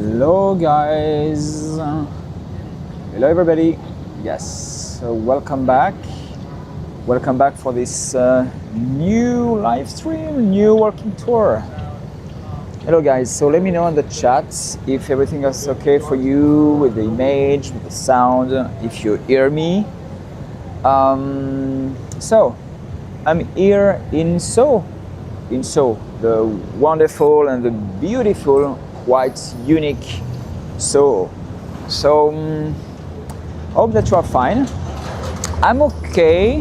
Hello guys, hello everybody. Yes, so welcome back for this new live stream, new working tour. Hello guys, so let me know in the chat if everything is okay for you with the image, with the sound, if you hear me. So I'm here in Soho, the wonderful and the beautiful, quite unique Soho. So hope that you are fine. I'm okay.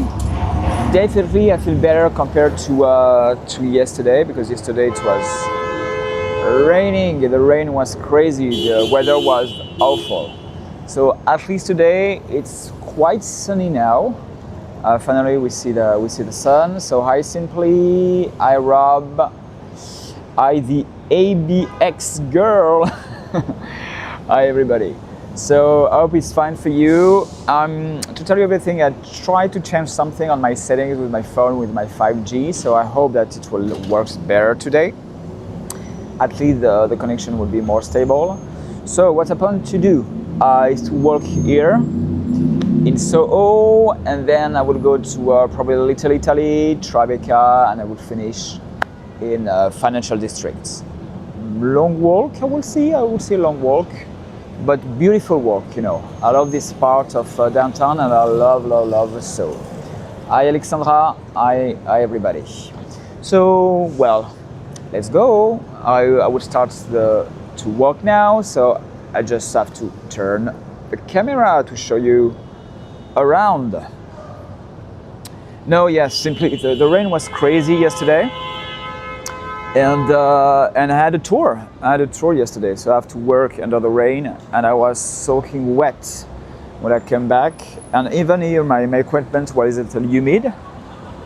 Definitely I feel better compared to yesterday, because yesterday it was raining. The rain was crazy. The weather was awful. So at least today it's quite sunny now. Finally we see the sun. So hi Simply, hi Rob, hi the ABX girl. Hi everybody. So I hope it's fine for you. To tell you everything, I tried to change something on my settings with my phone with my 5G, so I hope that it will work better today. At least the connection will be more stable. So what I plan to do is to walk here in Soho, and then I will go to probably Little Italy, Tribeca, and I will finish in financial districts. Long walk, I will see a long walk, but beautiful walk, you know. I love this part of downtown, and I love Soho. Hi Alexandra, hi everybody. So, well, let's go. I will start to walk now, so I just have to turn the camera to show you around. No, yes, simply the rain was crazy yesterday, and I had a tour. Yesterday, so I have to work under the rain, and I was soaking wet when I came back, and even here my equipment was a little humid.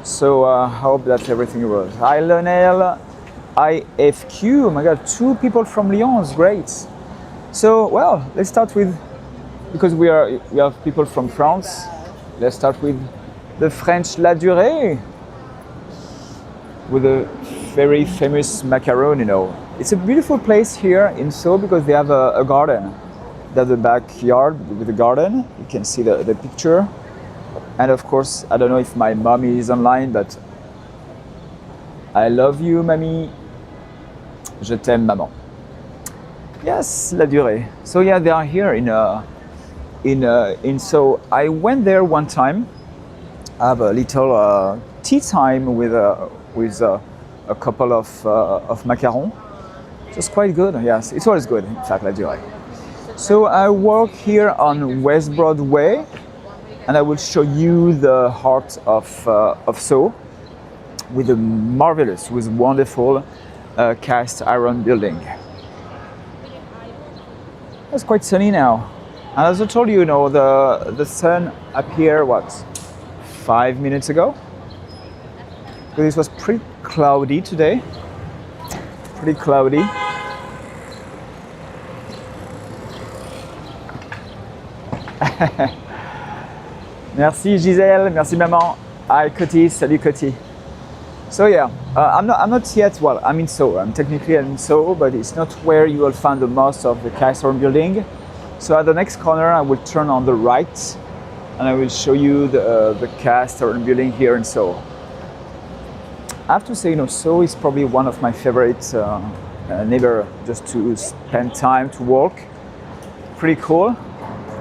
So I hope that everything works. Hi Lionel, IFQ. Oh my God, 2 people from Lyon is great. So well, let's start with, because we have people from France. Let's start with the French La Durée, with a very famous macaron, you know. It's a beautiful place here in Soho because they have a garden. They have the backyard with a garden. You can see the picture. And of course, I don't know if my mommy is online, but I love you, mamie. Je t'aime, maman. Yes, La Durée. So yeah, they are here in Soho. I went there one time. I have a little tea time with a couple of macarons. It was quite good. Yes, it was good. In fact, La Durée. So I work here on West Broadway, and I will show you the heart of Soho, with a marvelous, with wonderful cast iron building. It's quite sunny now, and as I told you, the sun appeared 5 minutes ago, because it was pretty cloudy today. Pretty cloudy. Merci Gisèle, merci maman. Hi Coty, salut Coty. So yeah, I'm not yet. Well, I'm in Soho. I'm technically in Soho, but it's not where you will find the most of the cast iron building. So at the next corner, I will turn on the right, and I will show you the cast iron building here in Soho. I have to say, Soho is probably one of my favorite neighborhoods, just to spend time to walk. Pretty cool.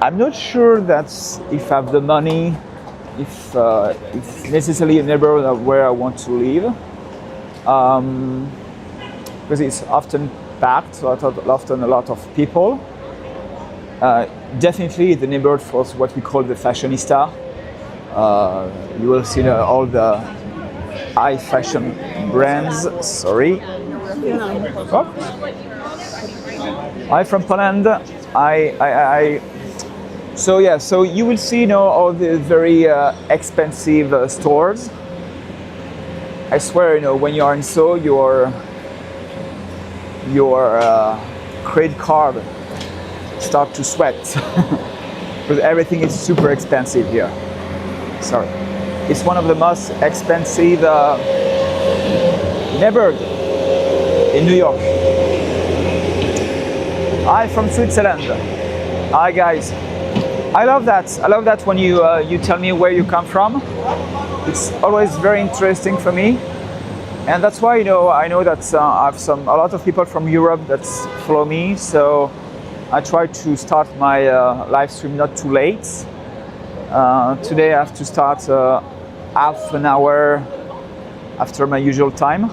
I'm not sure that if I have the money, if it's necessarily a neighborhood where I want to live, because it's often packed, often a lot of people. Definitely the neighborhood for what we call the fashionista. You will see all the high fashion brands. Sorry. Oh. I'm from Poland. So yeah, so you will see all the very expensive stores. I swear, when you are in Soho, your credit card start to sweat because everything is super expensive here. Sorry, it's one of the most expensive neighborhoods in New York. Hi from Switzerland. Hi guys. I love that. I love that when you tell me where you come from. It's always very interesting for me, and that's why I know that I have a lot of people from Europe that follow me. So I try to start my live stream not too late. Today I have to start half an hour after my usual time.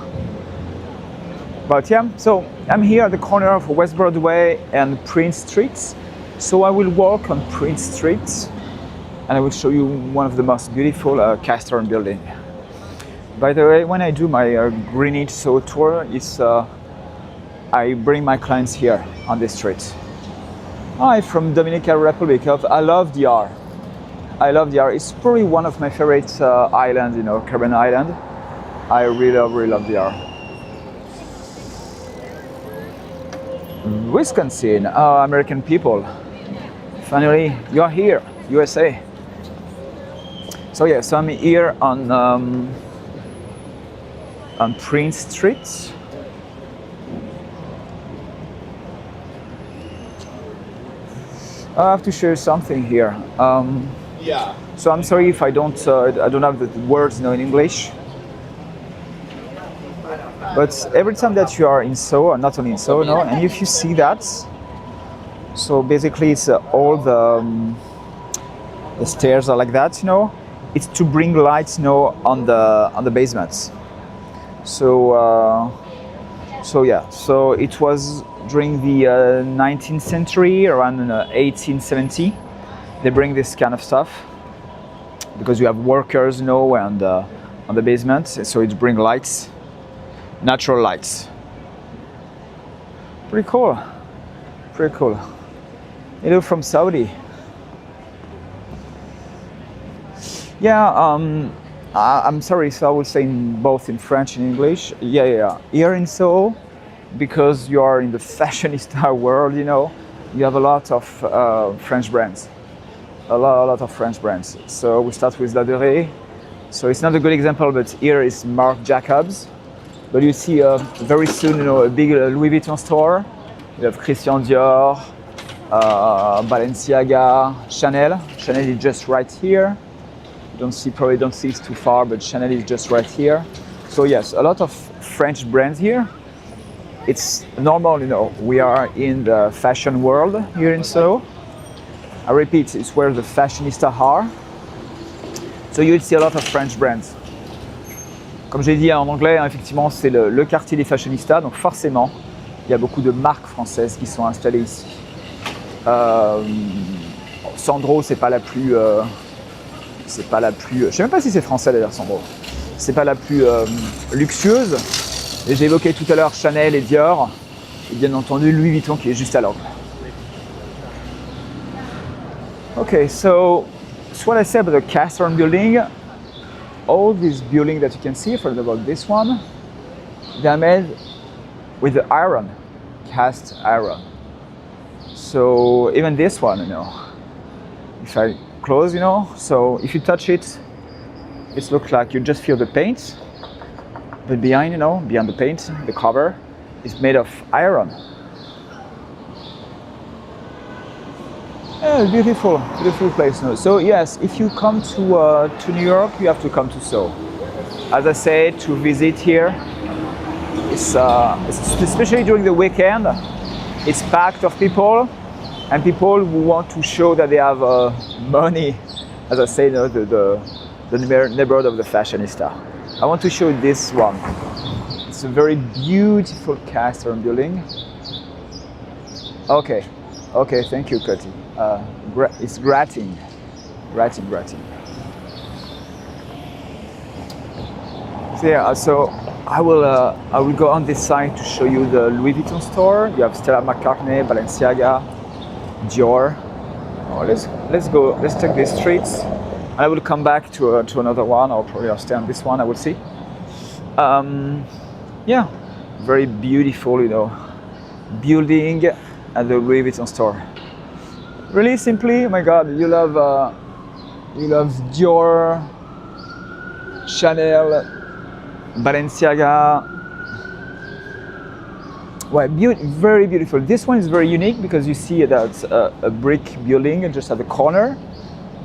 But yeah, so I'm here at the corner of West Broadway and Prince Street. So I will walk on Prince Street and I will show you one of the most beautiful cast iron buildings. By the way, when I do my Greenwich Soho tour, I bring my clients here on this street. Hi, from Dominican Republic. I love DR. I love DR. It's probably one of my favorite islands, Caribbean island. I really love DR. Wisconsin, American people. Finally, you're here, USA. So yeah, so I'm here on Prince Street. I have to share something here. Yeah. So I'm sorry if I don't have the words in English. But every time that you are in Soho, not only in Soho, and if you see that, so basically it's all the stairs are like that, it's to bring lights, on the basements. So yeah, so it was during the 19th century, around 1870, they bring this kind of stuff because you have workers, and on the basement, so it bring lights. Natural lights. Pretty cool. Pretty cool. From Saudi. Yeah, I'm sorry, so I will say both in French and English. Yeah. Here in Soho, because you are in the fashionista world, you have a lot of French brands. A lot of French brands. So we start with La Durée. So it's not a good example, but here is Marc Jacobs. But you see very soon, a big Louis Vuitton store. You have Christian Dior, Balenciaga, Chanel. Chanel is just right here. Probably don't see it too far, but Chanel is just right here. So yes, a lot of French brands here. It's normal, we are in the fashion world here in Soho. I repeat, it's where the fashionistas are. So you'll see a lot of French brands. Comme j'ai dit en anglais, effectivement, c'est le quartier des fashionistas, donc forcément, il y a beaucoup de marques françaises qui sont installées ici. Sandro, c'est pas la plus, je sais même pas si c'est français d'ailleurs, Sandro. C'est pas la plus luxueuse. Et j'ai évoqué tout à l'heure Chanel et Dior, et bien entendu Louis Vuitton qui est juste à l'angle. Okay, so that's what I said about the cast iron building. All these buildings that you can see, for example, this one, they're made with the iron, cast iron. So even this one, if I close, so if you touch it, it looks like you just feel the paint, but behind, behind the paint, the cover is made of iron. Yeah, beautiful place. So yes, if you come to New York, you have to come to Soho. As I said, to visit here, it's especially during the weekend, it's packed of people, and people who want to show that they have money. As I say, the neighborhood of the fashionista. I want to show you this one. It's a very beautiful cast iron building. Okay, thank you, Cutty. It's gratting. So yeah, so I will go on this side to show you the Louis Vuitton store. You have Stella McCartney, Balenciaga, Dior. Oh, let's take these streets. I will come back to another one, or probably I'll stay on this one. I will see. Yeah, very beautiful, building at the Louis Vuitton store. Really simply, oh my God, you love Dior, Chanel, Balenciaga, Well, very beautiful. This one is very unique because you see that's a brick building just at the corner,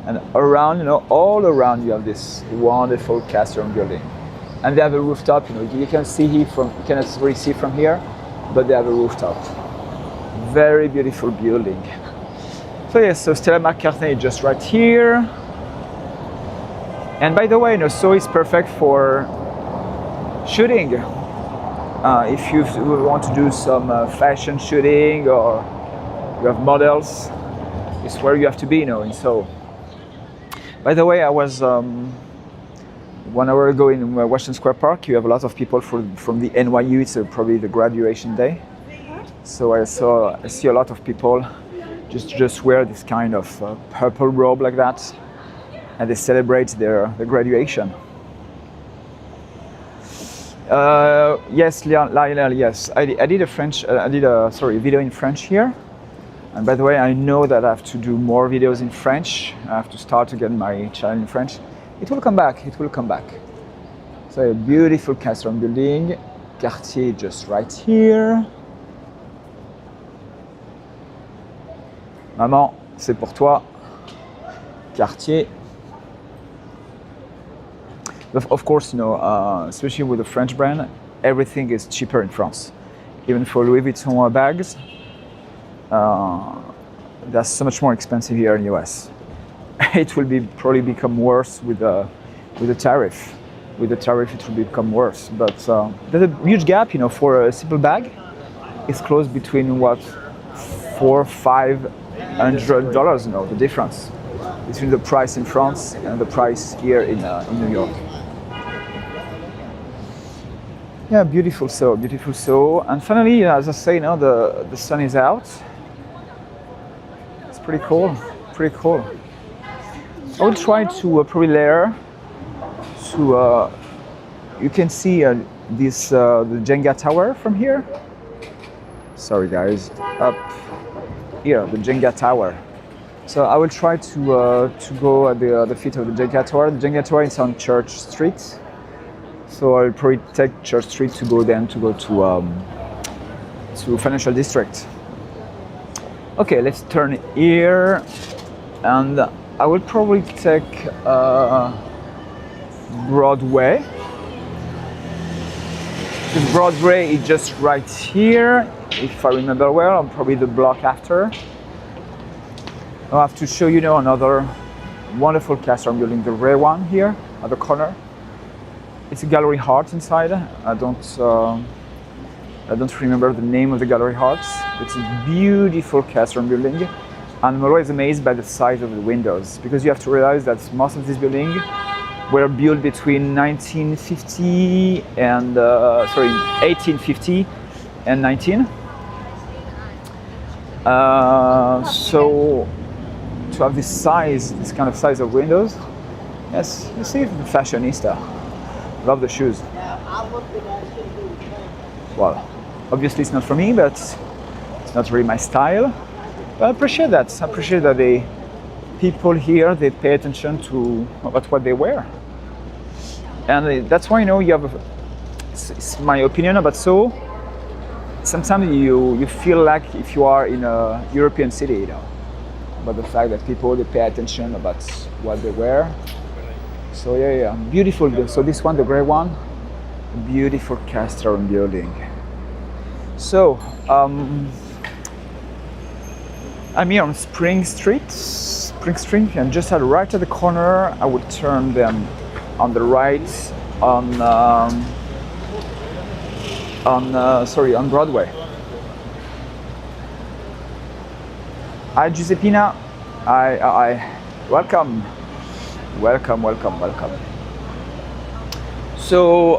and around, you know, all around you have this wonderful cast iron building, and they have a rooftop. You know, you can see here from, you cannot really see from here, but they have a rooftop. Very beautiful building. So yes, so Stella McCartney is just right here. And by the way, you know, Soho is perfect for shooting. If you want to do some fashion shooting or you have models, it's where you have to be, you know, in Soho. By the way, I was 1 hour ago in Washington Square Park. You have a lot of people from the NYU. It's probably the graduation day. So I see a lot of people just wear this kind of purple robe like that, and they celebrate their graduation. Yes, Lionel. Yes, I did a video in French here. And by the way, I know that I have to do more videos in French. I have to start again my channel in French. It will come back. It will come back. So a beautiful cast iron building. Cartier just right here. Maman, c'est pour toi. Cartier. Of course, you know, especially with the French brand, everything is cheaper in France. Even for Louis Vuitton bags, that's so much more expensive here in the US. It will probably become worse with the tariff. With the tariff, it will become worse. But there's a huge gap, you know, for a simple bag. It's close between what, $400-500, you know, the difference between the price in France and the price here in New York. Yeah, beautiful Soho. And finally, as I say, you know, the sun is out. It's pretty cool. I will try to probably layer to. You can see this the Jenga tower from here. Sorry, guys, up here, the Jenga tower. So I will try to go at the feet of the Jenga tower. The Jenga tower is on Church Street. So I'll probably take Church Street to go to Financial District. Okay, let's turn here, and I will probably take Broadway. The Broadway is just right here, if I remember well, or probably the block after. I'll have to show you now another wonderful cast iron building, the red one here at the corner. It's a Gallery Heart inside. I don't remember the name of the Gallery Hearts. It's a beautiful cast iron building. And I'm always amazed by the size of the windows, because you have to realize that most of these buildings were built between 1850 and 19. So to have this kind of size of windows, yes, you see, the fashionista. Love the shoes. Well, obviously it's not for me, but it's not really my style. But I appreciate that. The people here, they pay attention to what they wear. And that's why, you know, you have, it's my opinion about Soho. Sometimes you feel like if you are in a European city, you know, about the fact that people, they pay attention about what they wear. So yeah, beautiful. So this one, the gray one, beautiful cast iron building. So I'm here on Spring Street, and just right at the corner, I would turn them on the right on Broadway. Hi Giuseppina, I welcome. So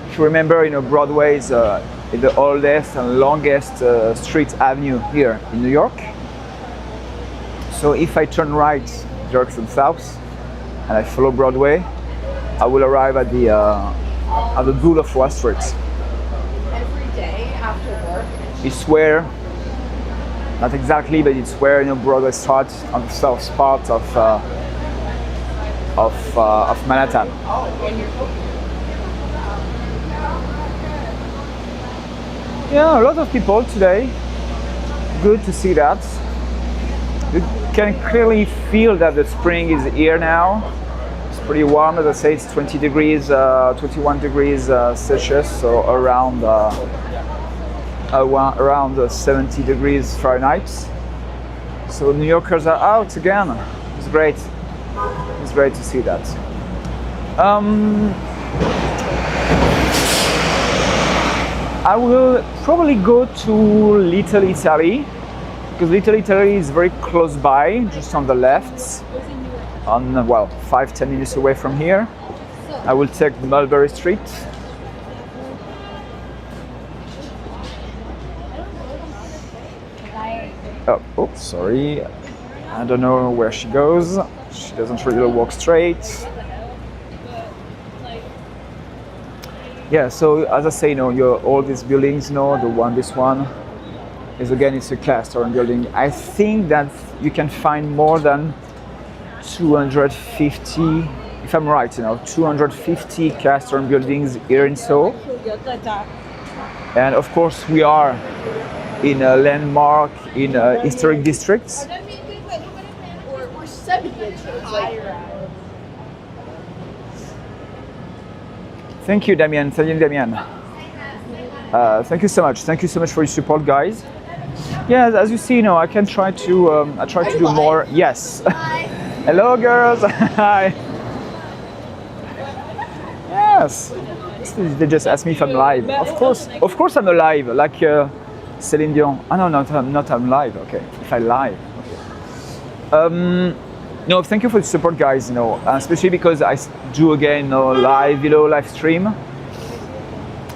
if you remember, you know, Broadway is the oldest and longest street avenue here in New York. So if I turn right, direction south, and I follow Broadway, I will arrive at the Bull of Wall Street. Every day after work. It's where, not exactly, but it's where, you know, Broadway starts on the south part of Manhattan. Yeah, a lot of people today. Good to see that. You can clearly feel that the spring is here now. It's pretty warm, as I say, it's 20 degrees, 21 degrees Celsius, so around 70 degrees Fahrenheit. So New Yorkers are out again. It's great. It's great to see that. I will probably go to Little Italy, because Little Italy is very close by, just on the left, on, well, 5-10 minutes away from here. I will take Mulberry Street. Oh, oops, sorry. I don't know where she goes. She doesn't really walk straight. Yeah, so as I say, all these buildings, this one is, again, it's a cast-iron building. I think that you can find more than 250, if I'm right, 250 cast-iron buildings here in Soho. And of course, we are in a landmark, in a historic districts. Or 70 inches. Thank you, Damien. Thank you, Damien. Thank you so much. Thank you so much for your support, guys. Yeah, as you see, I can try to. I try to do more. Yes. Hi. Hello, girls. Hi. Yes. They just asked me if I'm live. Of course, I'm alive. Like Celine Dion. Oh no, not I'm live. Okay, if I live. Okay. No, thank you for the support, guys. Especially because I do again live stream,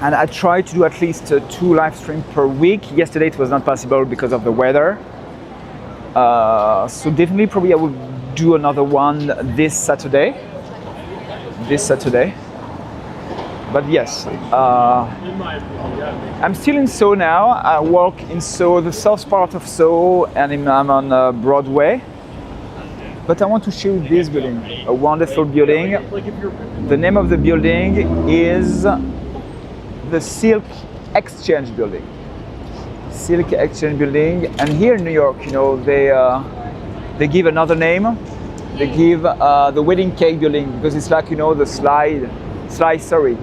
and I try to do at least 2 live streams per week. Yesterday it was not possible because of the weather. So definitely, probably I will do another one this Saturday. But yes, I'm still in Soho now. I work in Soho, the south part of Soho, and I'm on Broadway. But I want to show you this building, a wonderful building. The name of the building is the Silk Exchange Building. Silk Exchange Building. And here in New York, they give another name. They give the Wedding Cake Building, because it's like, the slice of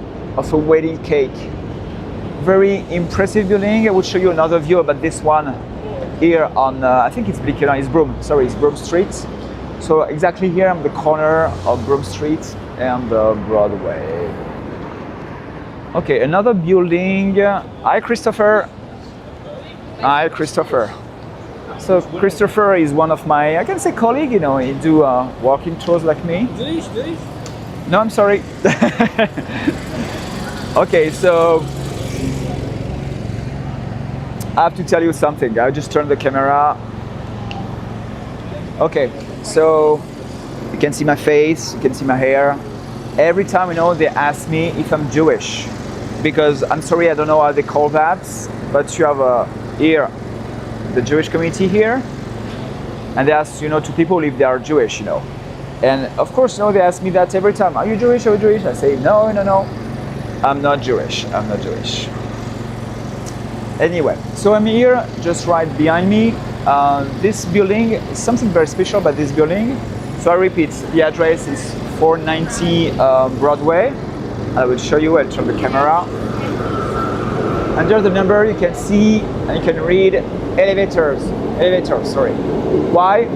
a wedding cake. Very impressive building. I will show you another view about this one here on, I think it's it's Broome Street. So exactly here I'm the corner of Broome Street and Broadway. Okay, another building. Hi, Christopher. Hi, Christopher. So Christopher is one of my, I can say, colleague. He do walking tours like me. No, I'm sorry. Okay, so I have to tell you something. I just turned the camera. Okay. So you can see my face, you can see my hair. Every time, they ask me if I'm Jewish, because I'm sorry, I don't know how they call that, but you have here the Jewish community here, and they ask, to people if they are Jewish, And of course, they ask me that every time. Are you Jewish? Are you Jewish? I say, no. I'm not Jewish. Anyway, so I'm here, just right behind me. This building is something very special about this building. So I repeat, the address is 490 Broadway. I will show you. I'll turn the camera. Under the number, you can see and you can read elevators. Sorry. Why?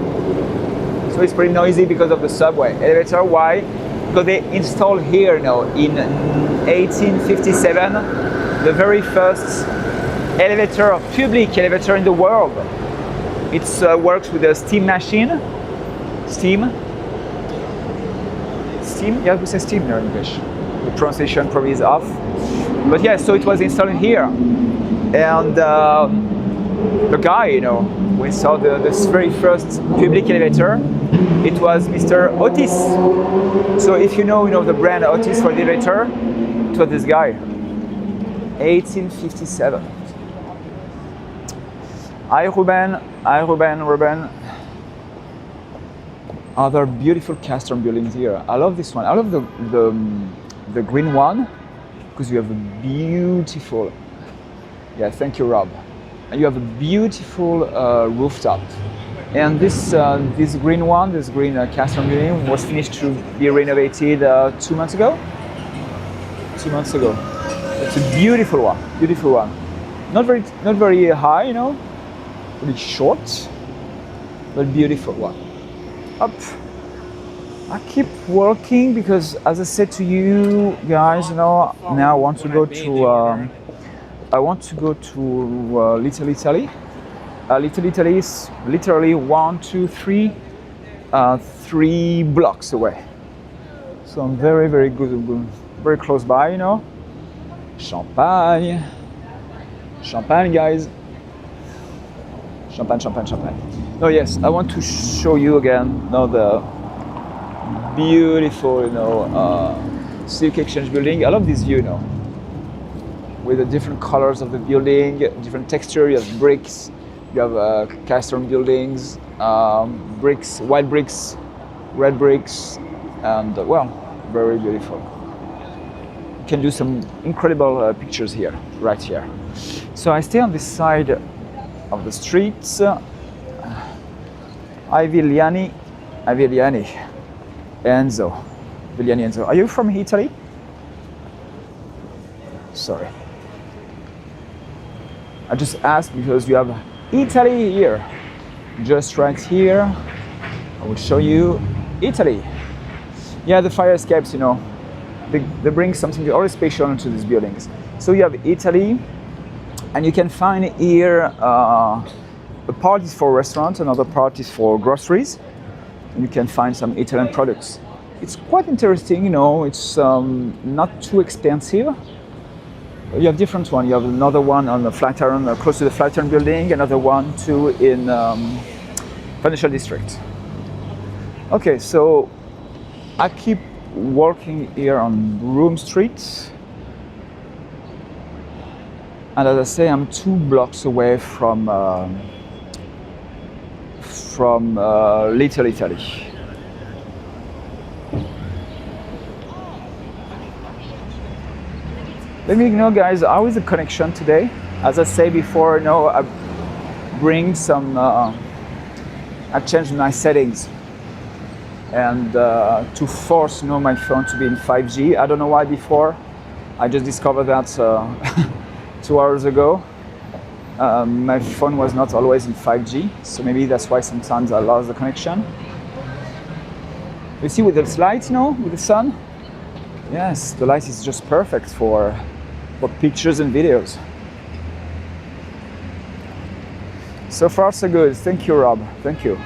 So it's pretty noisy because of the subway. Elevator. Why? Because they installed here in 1857 the very first public elevator in the world. It works with a steam machine. Steam? Yeah, we say steam in English. The pronunciation probably is off. But yeah, so it was installed here. And the guy, we saw this very first public elevator. It was Mr. Otis. So if you know the brand Otis for the elevator, it was this guy. 1857. Hi, Ruben. Other beautiful cast-iron buildings here. I love this one. I love the green one, because you have a beautiful Yeah, thank you, Rob. And you have a beautiful rooftop. And this green one, this green castle building, was finished to be renovated 2 months ago. 2 months ago. It's a beautiful one, beautiful one. Not very high, you know, really short, but beautiful one. Up. I keep walking because, as I said to you guys, you know, now I want to go to Little Italy. Little Italy is literally 1, 2, 3, 3 blocks away. So I'm very good, very close by, you know. Champagne, guys. Champagne. Oh yes, I want to show you again now the beautiful, you know, Civic Exchange building. I love this view, you know, with the different colors of the building, different texture. You have bricks, you have cast stone buildings, bricks, white bricks, red bricks, and well, very beautiful. You can do some incredible pictures here, right here. So I stay on this side of the streets. Vigliani, Enzo. Are you from Italy? Sorry. I just asked because you have Italy here. Just right here. I will show you Italy. Yeah, the fire escapes, you know, they bring something always special into these buildings. So you have Italy, and you can find here a part is for restaurants, another part is for groceries. And you can find some Italian products. It's quite interesting, you know, it's not too expensive. You have different one. You have another one on the Flatiron, close to the Flatiron building, another one too in Financial District. Okay, so I keep walking here on Broome Street. And as I say, I'm 2 blocks away from Little Italy. Let me know, guys, how is the connection today? As I say before, you know, I bring some, I changed my settings and to force, you know, my phone to be in 5G. I don't know why before. I just discovered that 2 hours ago. My phone was not always in 5G, so maybe that's why sometimes I lost the connection. You see with the light, you know, with the sun? Yes, the light is just perfect for pictures and videos. So far so good. Thank you, Rob. Thank you.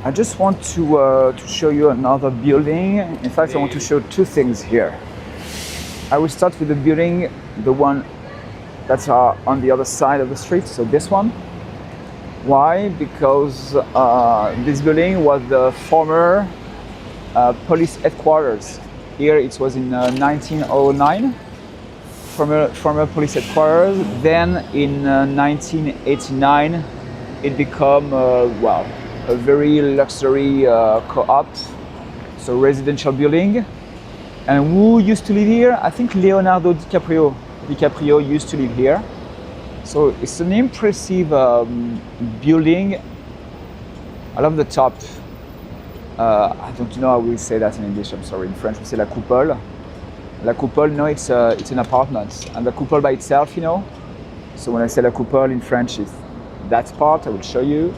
I just want to show you another building. In fact, I want to show 2 things here. I will start with the building, the one that's on the other side of the street, so this one. Why? Because this building was the former police headquarters. Here it was in 1909, former police headquarters. Then in 1989 it became, well, a very luxury co-op, so residential building. And who used to live here? I think Leonardo DiCaprio used to live here. So it's an impressive building. I love the top. I don't know how we say that in English, I'm sorry. In French we say la coupole. La coupole, no, it's an apartment. And the coupole by itself, you know. So when I say la coupole in French, it's that part, I will show you.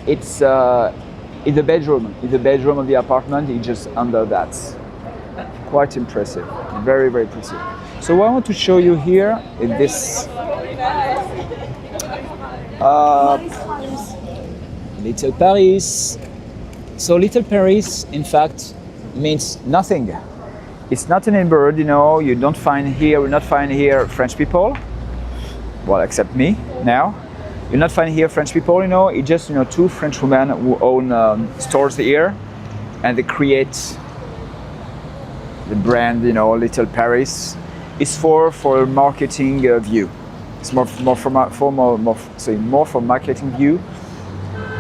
It's in the bedroom. In the bedroom of the apartment, it's just under that. Quite impressive, very pretty. So what I want to show you here is this Little Paris. So Little Paris, in fact, means nothing. It's not an neighborhood, you know. You don't find here, we'll not find here French people. Well, except me now. You'll not find here French people, you know. It's just, you know, 2 French women who own stores here, and they create the brand, you know, Little Paris. It's for marketing view. It's more for marketing view.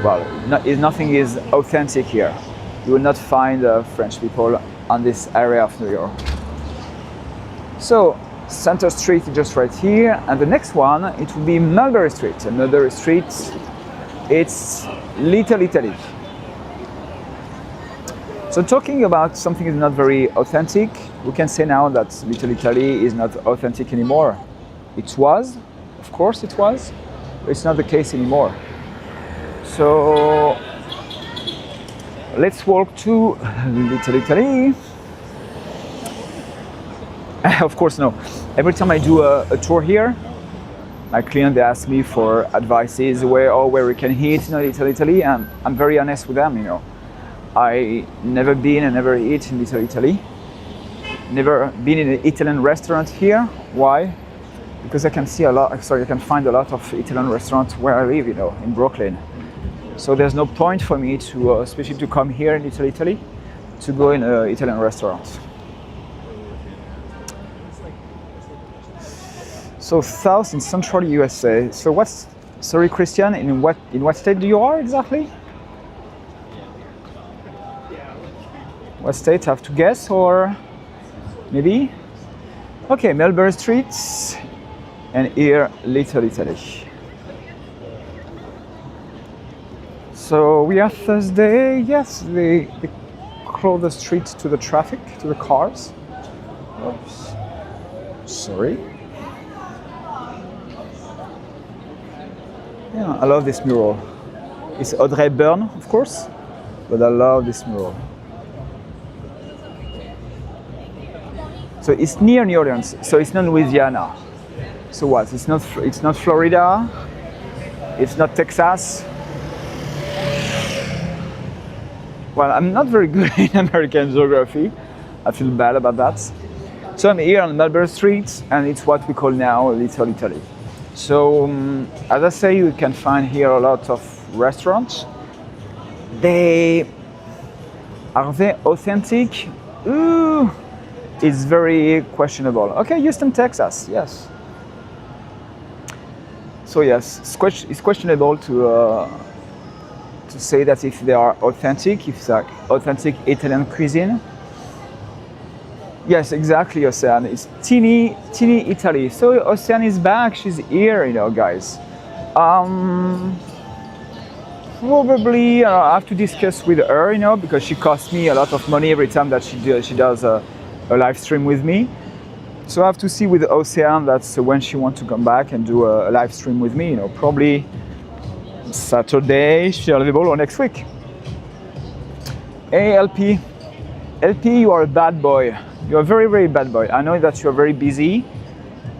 Well, nothing is authentic here. You will not find French people on this area of New York. So Center Street is just right here, and the next one it will be Mulberry Street. And Mulberry Street, it's Little Italy. So talking about something is not very authentic, we can say now that Little Italy is not authentic anymore. It was, of course it was, but it's not the case anymore. So let's walk to Little Italy. Of course, no. Every time I do a tour here, my client, they ask me for advices where we can eat in Little Italy, and I'm very honest with them, you know. I never been and never eat in Little Italy. Never been in an Italian restaurant here. Why? Because I can find a lot of Italian restaurants where I live, you know, in Brooklyn. So there's no point for me to, especially to come here in Little Italy, to go in an Italian restaurant. So South and Central USA. So sorry Christian, in what state do you are exactly? What state? I have to guess, or maybe? Okay, Mulberry Street, and here Little Italy. So we are Thursday. Yes, they close the street to the traffic, to the cars. Oops. Sorry. Yeah, I love this mural. It's Audrey Hepburn, of course, but I love this mural. So it's near New Orleans, so it's not Louisiana. So what? It's not Florida. It's not Texas. Well, I'm not very good in American geography. I feel bad about that. So I'm here on Mulberry Street, and it's what we call now Little Italy. So, as I say, you can find here a lot of restaurants. Are they authentic? Ooh, it's very questionable. Okay, Houston, Texas, yes. So yes, it's questionable to say that if they are authentic, if it's like authentic Italian cuisine. Yes, exactly, Ocean. It's teeny Italy. So Ocean is back. She's here, you know, guys. Probably I have to discuss with her, you know, because she costs me a lot of money every time that she does a live stream with me. So I have to see with Ocean that's when she wants to come back and do a live stream with me. You know, probably Saturday, she's available, or next week. Hey, LP, you are a bad boy. You're a very, very bad boy. I know that you're very busy,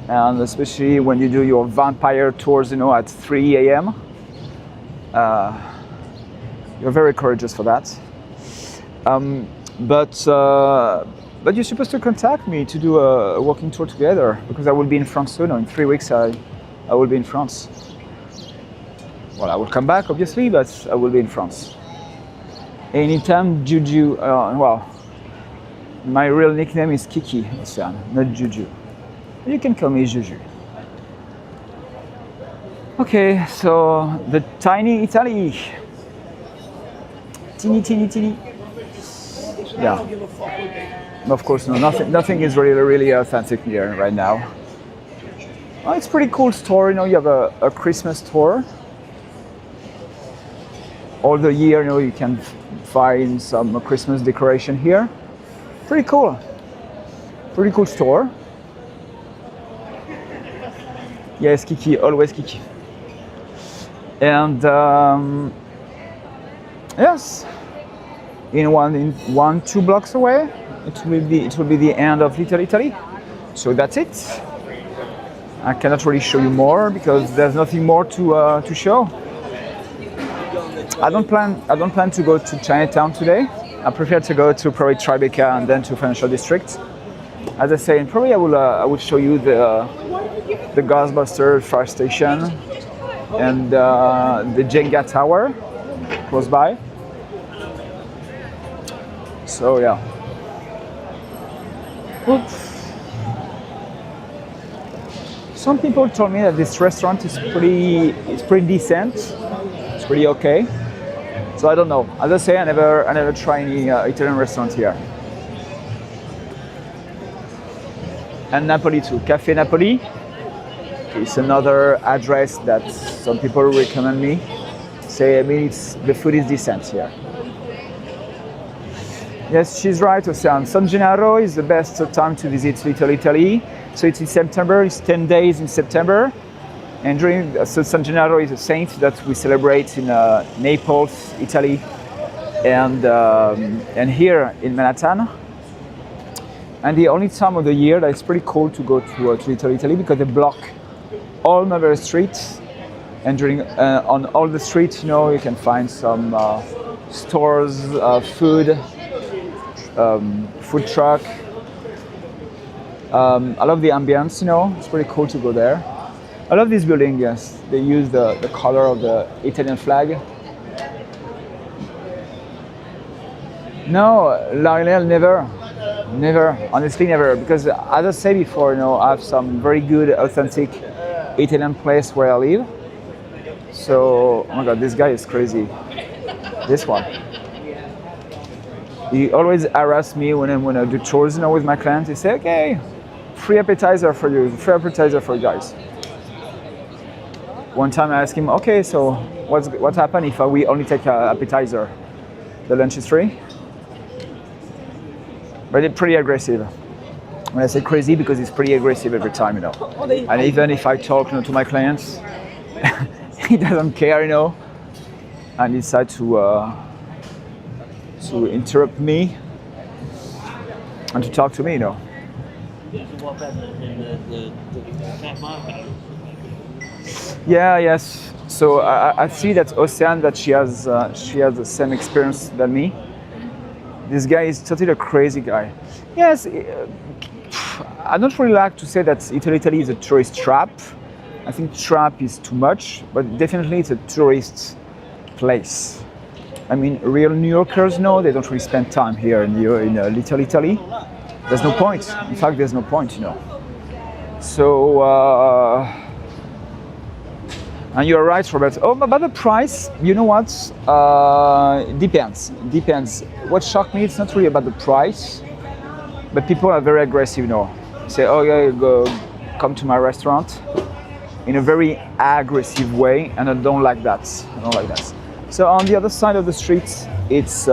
and especially when you do your vampire tours, you know, at 3 a.m. You're very courageous for that. But you're supposed to contact me to do a walking tour together, because I will be in France soon. In 3 weeks, I will be in France. Well, I will come back, obviously, but I will be in France. Anytime, Juju. Well, my real nickname is Kiki, not Juju. You can call me Juju. Okay, so the tiny Italy. Teeny. Yeah. Of course, no, nothing is really authentic here right now. Oh, it's a pretty cool store, you know, you have a Christmas store. All the year, you know, you can find some Christmas decoration here. Pretty cool store. Yes, Kiki, always Kiki. And yes, in 2 blocks away, it will be the end of Little Italy. So that's it. I cannot really show you more because there's nothing more to show. I don't plan to go to Chinatown today. I prefer to go to probably Tribeca and then to Financial District. As I say, and probably I will show you the Ghostbuster fire station and the Jenga tower close by. So yeah. Oops. Some people told me that this restaurant is pretty decent. It's pretty okay. So I don't know. As I say, I never try any Italian restaurant here. and Napoli too. Cafe Napoli. It's another address that some people recommend me. Say, I mean, the food is decent here. Yes, she's right, Ocean. San Gennaro is the best time to visit Little Italy. So it's in September, it's 10 days in September. And so San Gennaro is a saint that we celebrate in Naples, Italy, and here in Manhattan. And the only time of the year that it's pretty cool to go to Little Italy because they block all Marlborough streets, and on all the streets, you can find some stores, food truck. I love the ambience, it's pretty cool to go there. I love this building, yes. They use the color of the Italian flag. No, Lionel, never, honestly never, because as I said before, I have some very good, authentic Italian place where I live. So, oh my God, this guy is crazy. This one. He always harass me when I do chores, with my clients. He say, okay, free appetizer for you, free appetizer for you guys. One time I asked him, okay, so what happens if we only take an appetizer? The lunch is free? But it's pretty aggressive. When I say crazy, because it's pretty aggressive every time, And even if I talk to my clients, he doesn't care, and decides to interrupt me and to talk to me, Yeah, yes. So I see that Ocean, that she has the same experience than me. This guy is totally a crazy guy. Yes, I don't really like to say that Italy is a tourist trap. I think trap is too much, but definitely it's a tourist place. I mean, real New Yorkers, they don't really spend time here in Little Italy. There's no point. In fact, there's no point, So, and you're right, Robert. Oh, about the price, you know what? Depends. What shocked me, it's not really about the price, but people are very aggressive, Say, oh yeah, come to my restaurant, in a very aggressive way, and I don't like that. So on the other side of the street, it's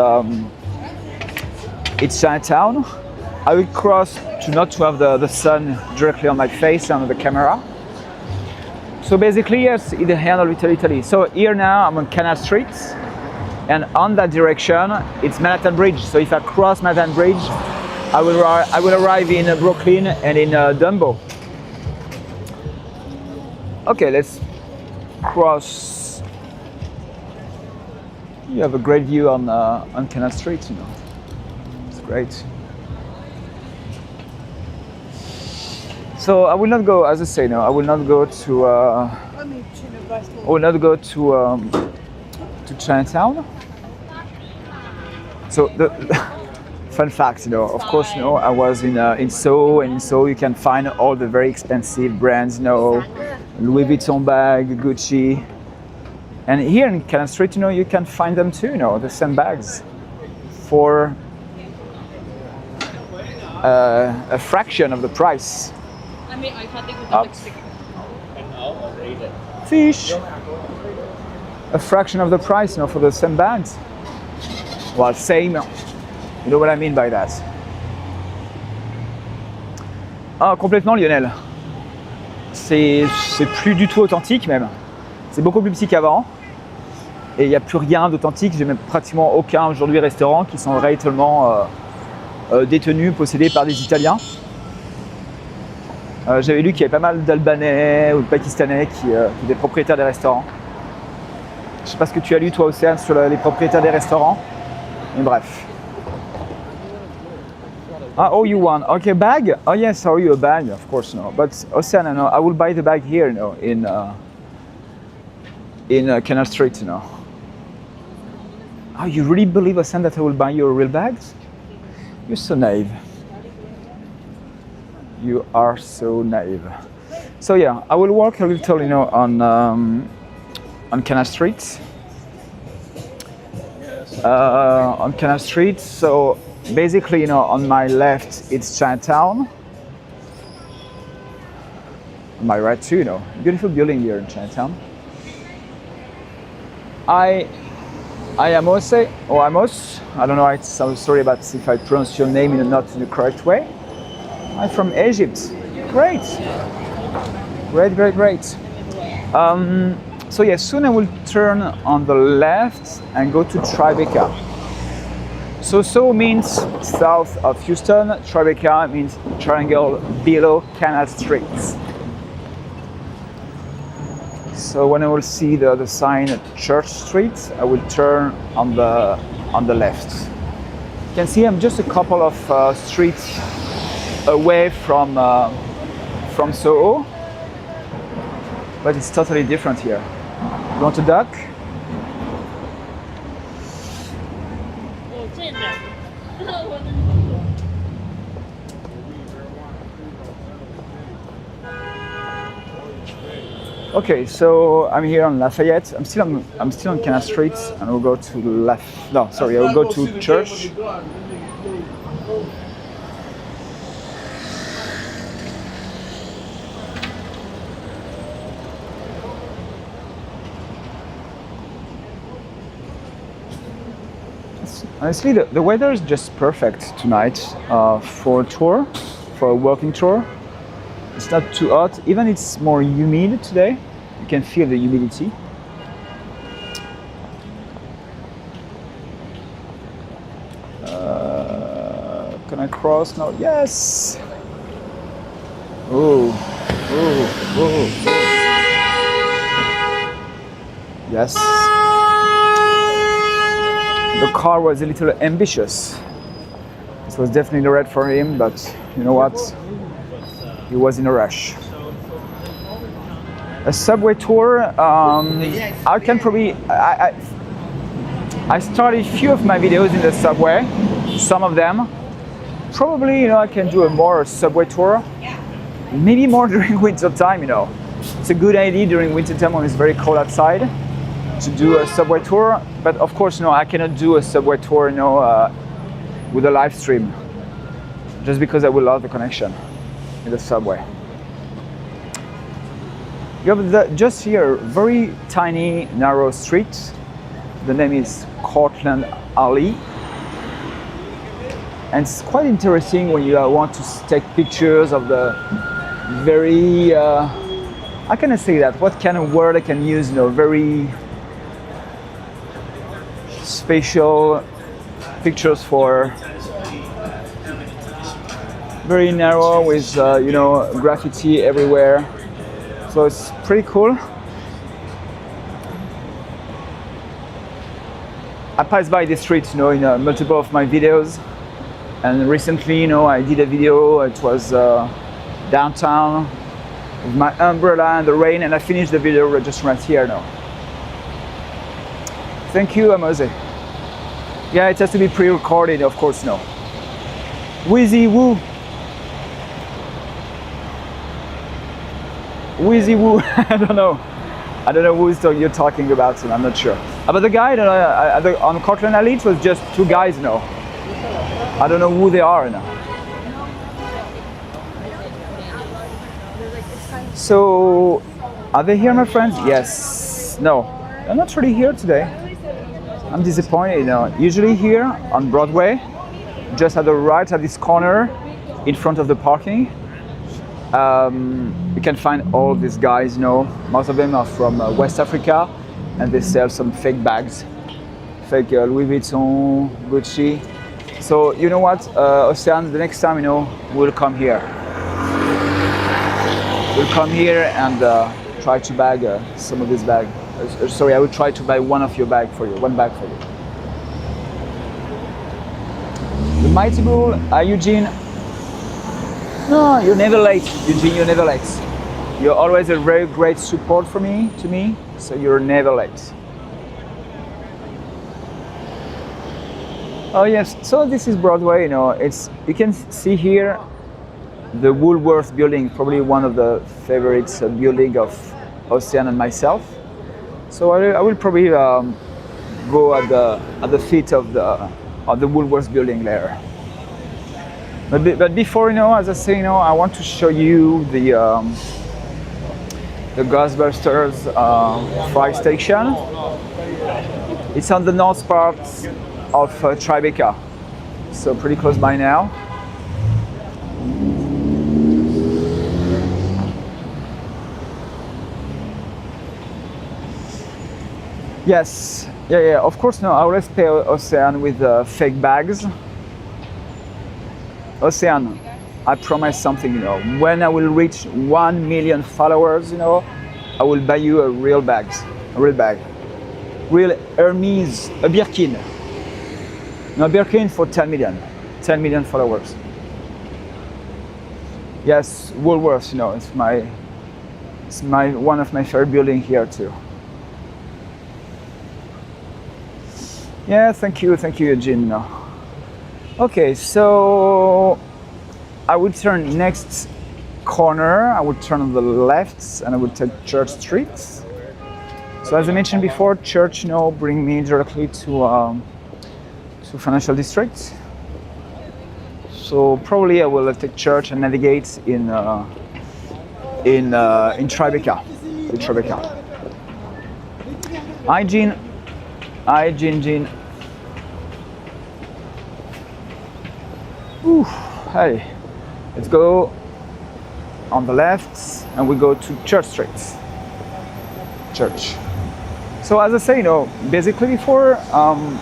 Chinatown. I will cross to not to have the sun directly on my face and on the camera. So basically, yes, in the hand of Little Italy. So here now I'm on Canal Street, and on that direction it's Manhattan Bridge. So if I cross Manhattan Bridge, I will arrive in Brooklyn and in Dumbo. Okay, let's cross. You have a great view on Canal Street, It's great. So I will not go, as I say, I will not go to. I will not go to Chinatown. So the fun fact, of course, I was in Soho, and in Soho you can find all the very expensive brands, Louis Vuitton bag, Gucci. And here in Canal Street, you can find them too, the same bags for a fraction of the price. Fish. A fraction of the price, for the same bags. Well, same. You know what I mean by that. Ah, complètement, Lionel. C'est plus du tout authentique même. C'est beaucoup plus petit qu'avant. Et il n'y a plus rien d'authentique. J'ai même pratiquement aucun aujourd'hui restaurant qui sont réellement détenus, possédés par des Italiens. J'avais lu qu'il y avait pas mal d'Albanais ou de Pakistanais qui étaient des propriétaires des restaurants. Je sais pas ce que tu as lu toi, Océane, sur les propriétaires des restaurants. Mais bref. Ah, oh, you want? Okay, bag? Oh yes, are you a bag? Of course, no. But Oceana, no, I will buy the bag here, in Canal Street, Oh, you really believe, Oceana, that I will buy you a real bag? You're so naive. You are so naive. So yeah, I will walk a little, on Canal Street. On Canal Street. So basically, on my left it's Chinatown, on my right too, you know. Beautiful building here in Chinatown. I am Amos, or Amos. I don't know. I'm sorry about if I pronounce your name not in the correct way. I'm from Egypt. Great. So yeah, soon I will turn on the left and go to Tribeca. So Soho means south of Houston. Tribeca means triangle below Canal Street. So when I will see the sign at Church Street, I will turn on the left. You can see I'm just a couple of streets away from Soho, but it's totally different here. You want to duck? Okay, so I'm here on Lafayette. I'm still on Canal Street, and we'll go to the left. No, sorry, I will go to Church. Honestly, the weather is just perfect tonight for a tour, for a walking tour. It's not too hot, even it's more humid today. You can feel the humidity. Can I cross now? Yes! Oh. Yes. The car was a little ambitious. This was definitely red for him, but you know what? He was in a rush. A subway tour. I can probably. I started a few of my videos in the subway. Some of them. Probably, you know, I can do a more subway tour. Maybe more during winter time. You know, it's a good idea during winter time when it's very cold outside to do a subway tour. But of course, no, I cannot do a subway tour, you know, with a live stream. Just because I will love the connection in the subway. You have just here very tiny narrow street. The name is Cortlandt Alley, and it's quite interesting when you want to take pictures of the very how can I say that? What kind of word I can use? You know, very spatial pictures for very narrow with you know, graffiti everywhere. So it's pretty cool. I passed by this street, you know, in multiple of my videos, and recently, you know, I did a video. It was downtown with my umbrella and the rain, and I finished the video just right here now. Thank you, Amos. Yeah, it has to be pre-recorded, of course. No. Wheezy woo. Wheezy woo. I don't know who you're talking about, so I'm not sure. But the guy on Cortlandt Alley, it was just two guys now. I don't know who they are now. So, are they here, my friends? Yes. No, they're not really here today. I'm disappointed. You know. Usually here on Broadway, just at the right at this corner, in front of the parking, you can find all these guys. You know, most of them are from West Africa, and they sell some fake bags, fake Louis Vuitton, Gucci. So you know what, Ocean, the next time, you know, we'll come here. We'll come here and try to bag some of this bag. Sorry, I will try to buy one of your bag for you, one bag for you. The Mighty Bull, Eugene. No, you're never late, Eugene. You're never late. You're always a very great support for me, to me. So you're never late. Oh yes, so this is Broadway. You know, you can see here the Woolworth building, probably one of the favorite building of Ocean and myself. So I will probably go at the feet of the Woolworth building there. But before, you know, as I say, you know, I want to show you the the Ghostbusters fire station. It's on the north part of Tribeca, so pretty close by now. Yes, yeah, of course, no, I always pay Ocean with fake bags. Ocean, I promise something, you know, when I will reach 1 million followers, you know, I will buy you a real bag. Real Hermes, a Birkin. No, Birkin for 10 million followers. Yes, Woolworths, you know, it's one of my favorite buildings here too. Yeah, thank you, Eugene. Okay, so I would turn next corner. I would turn on the left, and I would take Church Street. So as I mentioned before, Church, you know, bring me directly to Financial District. So probably I will take Church and navigate in Tribeca. Hi, Jean. Hi, Jean. Ooh, hey, let's go on the left and we go to Church Street. Church. So as I say, you know, basically before, on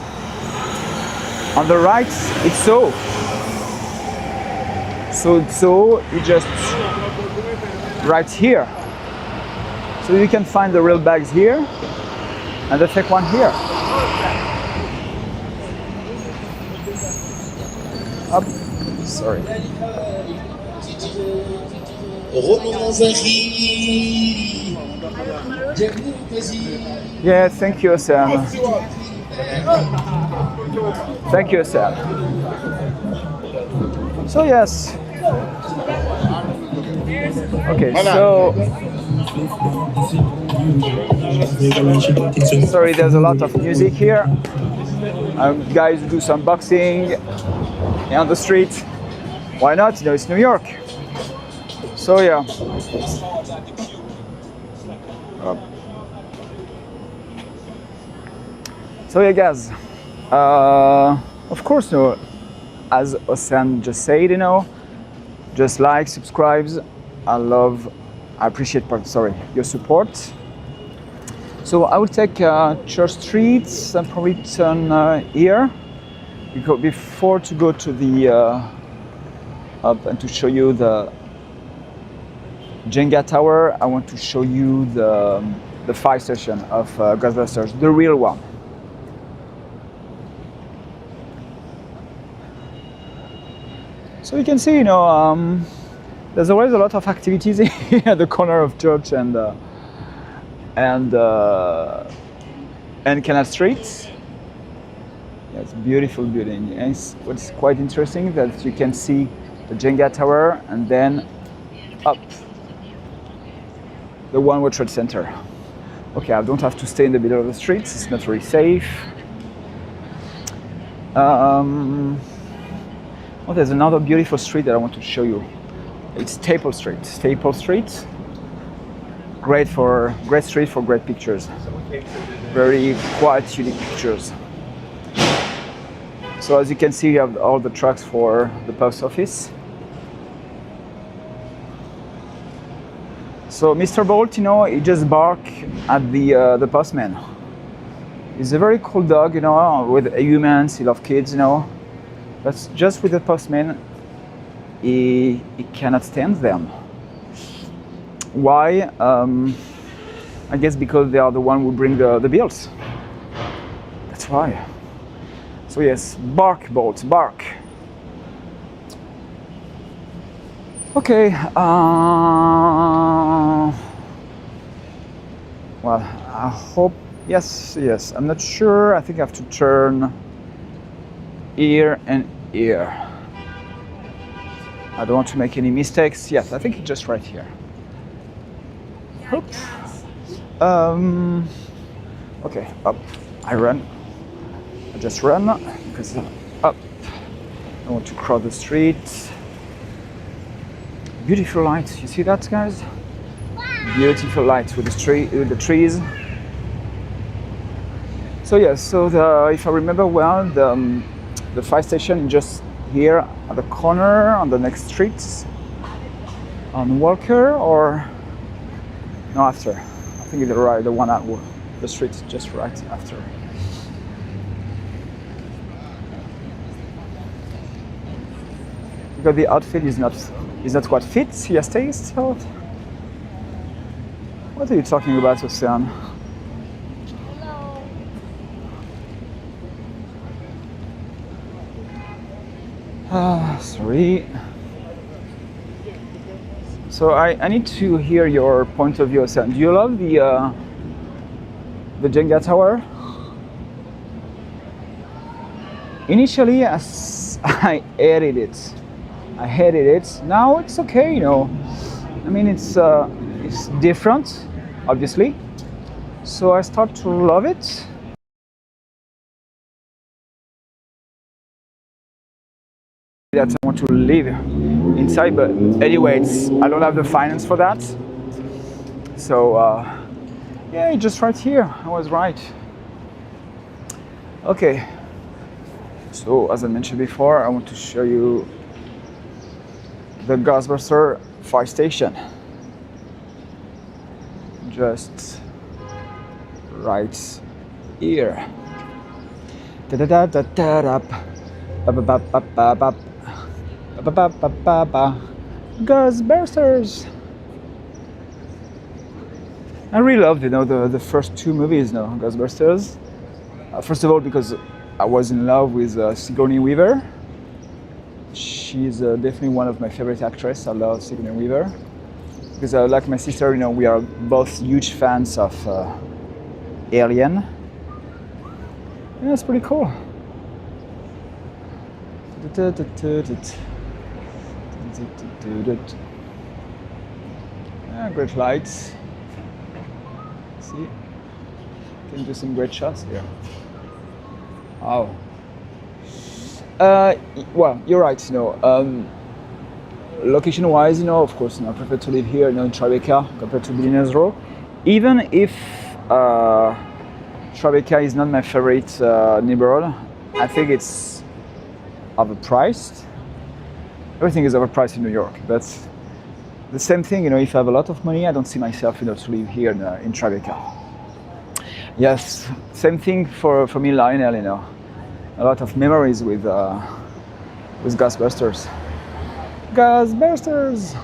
the right, it's Soho. So Soho is just right here. So you can find the real bags here and the fake one here. Up. Sorry. Yeah, thank you, Sam. Thank you, Sam. So yes. Okay, so sorry, there's a lot of music here. Guys do some boxing on the street. Why not? You know, it's New York. So yeah. So yeah, guys. Of course, you know, as Ocean just said, you know, just like, subscribe. I appreciate your support. So I will take Church Street and probably turn here. Because before to go to the up and to show you the Jenga Tower, I want to show you the fire station of Ghostbusters, the real one. So you can see, you know, there's always a lot of activities here at the corner of Church and Canal Street. Yeah, it's a beautiful building. And what's quite interesting that you can see the Jenga Tower and then up the One World Trade Center. Okay, I don't have to stay in the middle of the streets. It's not very safe. Oh, there's another beautiful street that I want to show you. It's Staple Street. Staple Street. Great street for great pictures. Very quiet, unique pictures. So as you can see, you have all the trucks for the post office. So Mr. Bolt, you know, he just barked at the postman. He's a very cool dog, you know, with humans. He loves kids, you know. But just with the postman, he cannot stand them. Why? I guess because they are the one who bring the bills. That's why. So yes, bark, Bolt, bark. Okay. Well, I hope. Yes. I'm not sure. I think I have to turn here and here. I don't want to make any mistakes. Yes, I think it's just right here. Oops. Okay, up. I run. I just run because up. I want to cross the street. Beautiful lights. You see that, guys? beautiful lights with the trees. So yes, so if I remember well, the fire station is just here at the corner on the next street on Walker, or no, after. I think it's the one at the street just right after. Because the outfit is not what fits your taste. So what are you talking about, Ocean? Sorry. So I need to hear your point of view, Ocean. Do you love the Jenga tower? Initially, I hated it. Now it's okay, you know. I mean, it's different, obviously. So I start to love it. That I want to live inside, but anyway, I don't have the finance for that. So yeah, just right here. I was right. Okay. So as I mentioned before, I want to show you the Ghostbuster fire station. Just right here. Da da da da da da. Ba ba ba ba ba ba. Ba ba ba ba ba. Ghostbusters. I really loved, you know, the first two movies, you know, Ghostbusters. First of all, because I was in love with Sigourney Weaver. She's definitely one of my favorite actresses. I love Sigourney Weaver. Because like my sister, you know, we are both huge fans of Alien. Yeah, it's pretty cool. Yeah, great lights. See, can do some great shots here. Wow. Well, you're right. You know, location-wise, you know, of course, you know, I prefer to live here, you know, in Tribeca compared to Billionaires Row. Even if Tribeca is not my favorite neighborhood, I think it's overpriced. Everything is overpriced in New York, but the same thing, you know, if I have a lot of money, I don't see myself, you know, to live here in Tribeca. Yes, same thing for me, Lionel, you know, a lot of memories with Ghostbusters. Ghostbusters!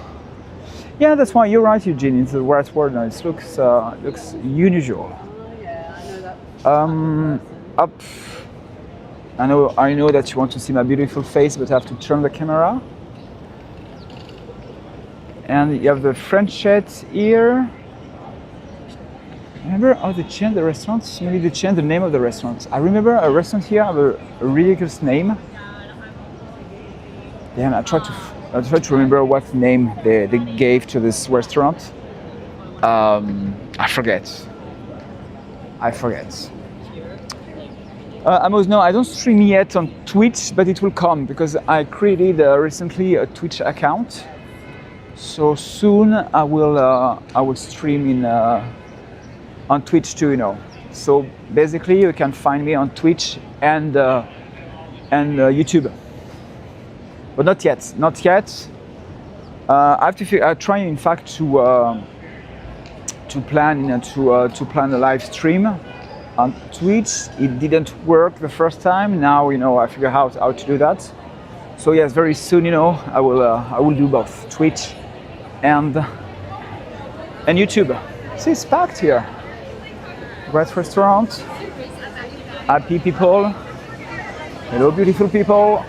Yeah, that's why you're right, Eugene. It's the right word now. It looks unusual. Yeah, I know that. Up. I know that you want to see my beautiful face, but I have to turn the camera. And you have the Frenchette here. Remember how they changed the restaurants? Maybe they changed the name of the restaurants. I remember a restaurant here have a ridiculous name. Damn, I try to remember what name they gave to this restaurant. I forget. Amos, no, I don't stream yet on Twitch, but it will come because I created recently a Twitch account. So soon I will stream on Twitch too, you know. So basically, you can find me on Twitch and YouTube. But not yet. I have to. I try, in fact, to plan, you know, to plan a live stream on Twitch. It didn't work the first time. Now, you know, I figure out how to do that. So yes, very soon, you know, I will do both Twitch and YouTube. See, it's packed here. Great restaurant. Happy people. Hello, beautiful people.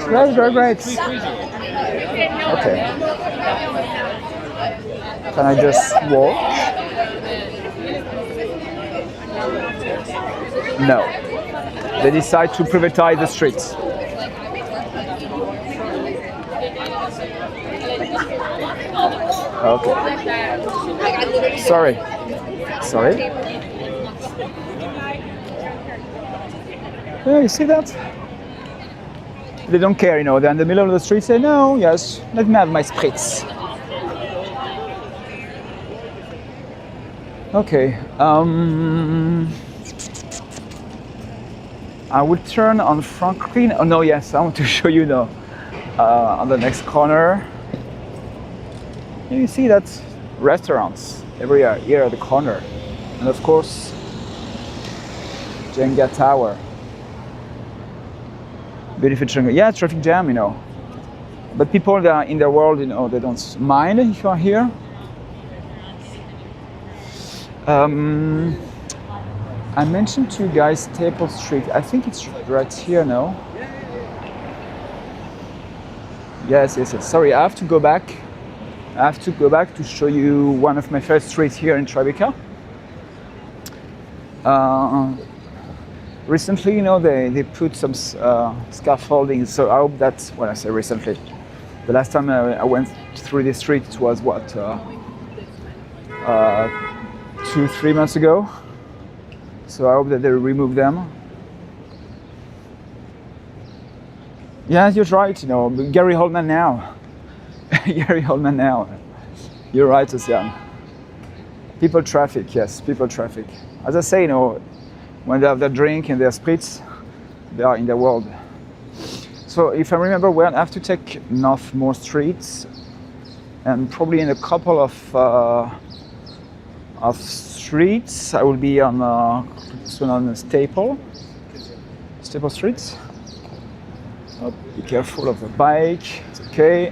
Great. Okay. Can I just walk? No. They decide to privatize the streets. Okay. Sorry. Yeah, you see that? They don't care, you know. They're in the middle of the street. Say no, yes, let me have my spritz. Okay. I will turn on Franklin. Oh no, yes, I want to show you now. On the next corner. You see that restaurants everywhere here at the corner, and of course, Jenga Tower. Beautiful Jenga. Yeah, traffic jam, you know. But people that are in the world, you know, they don't mind if you are here. I mentioned to you guys Staple Street. I think it's right here now. Yes. Sorry, I have to go back. To show you one of my favorite streets here in Tribeca. Recently, you know, they put some scaffolding. So I hope that, when I say recently, the last time I went through this street was what, 2-3 months ago. So I hope that they remove them. Yeah, you're right, you know, Gary Oldman now. Gary Oldman now. You're right, Ocean. People traffic, yes, people traffic. As I say, you know, when they have their drink and their spritz, they are in the world. So if I remember well, I have to take north more streets, and probably in a couple of streets I will be on soon on Staple Street. Oh, be careful of the bike. It's okay.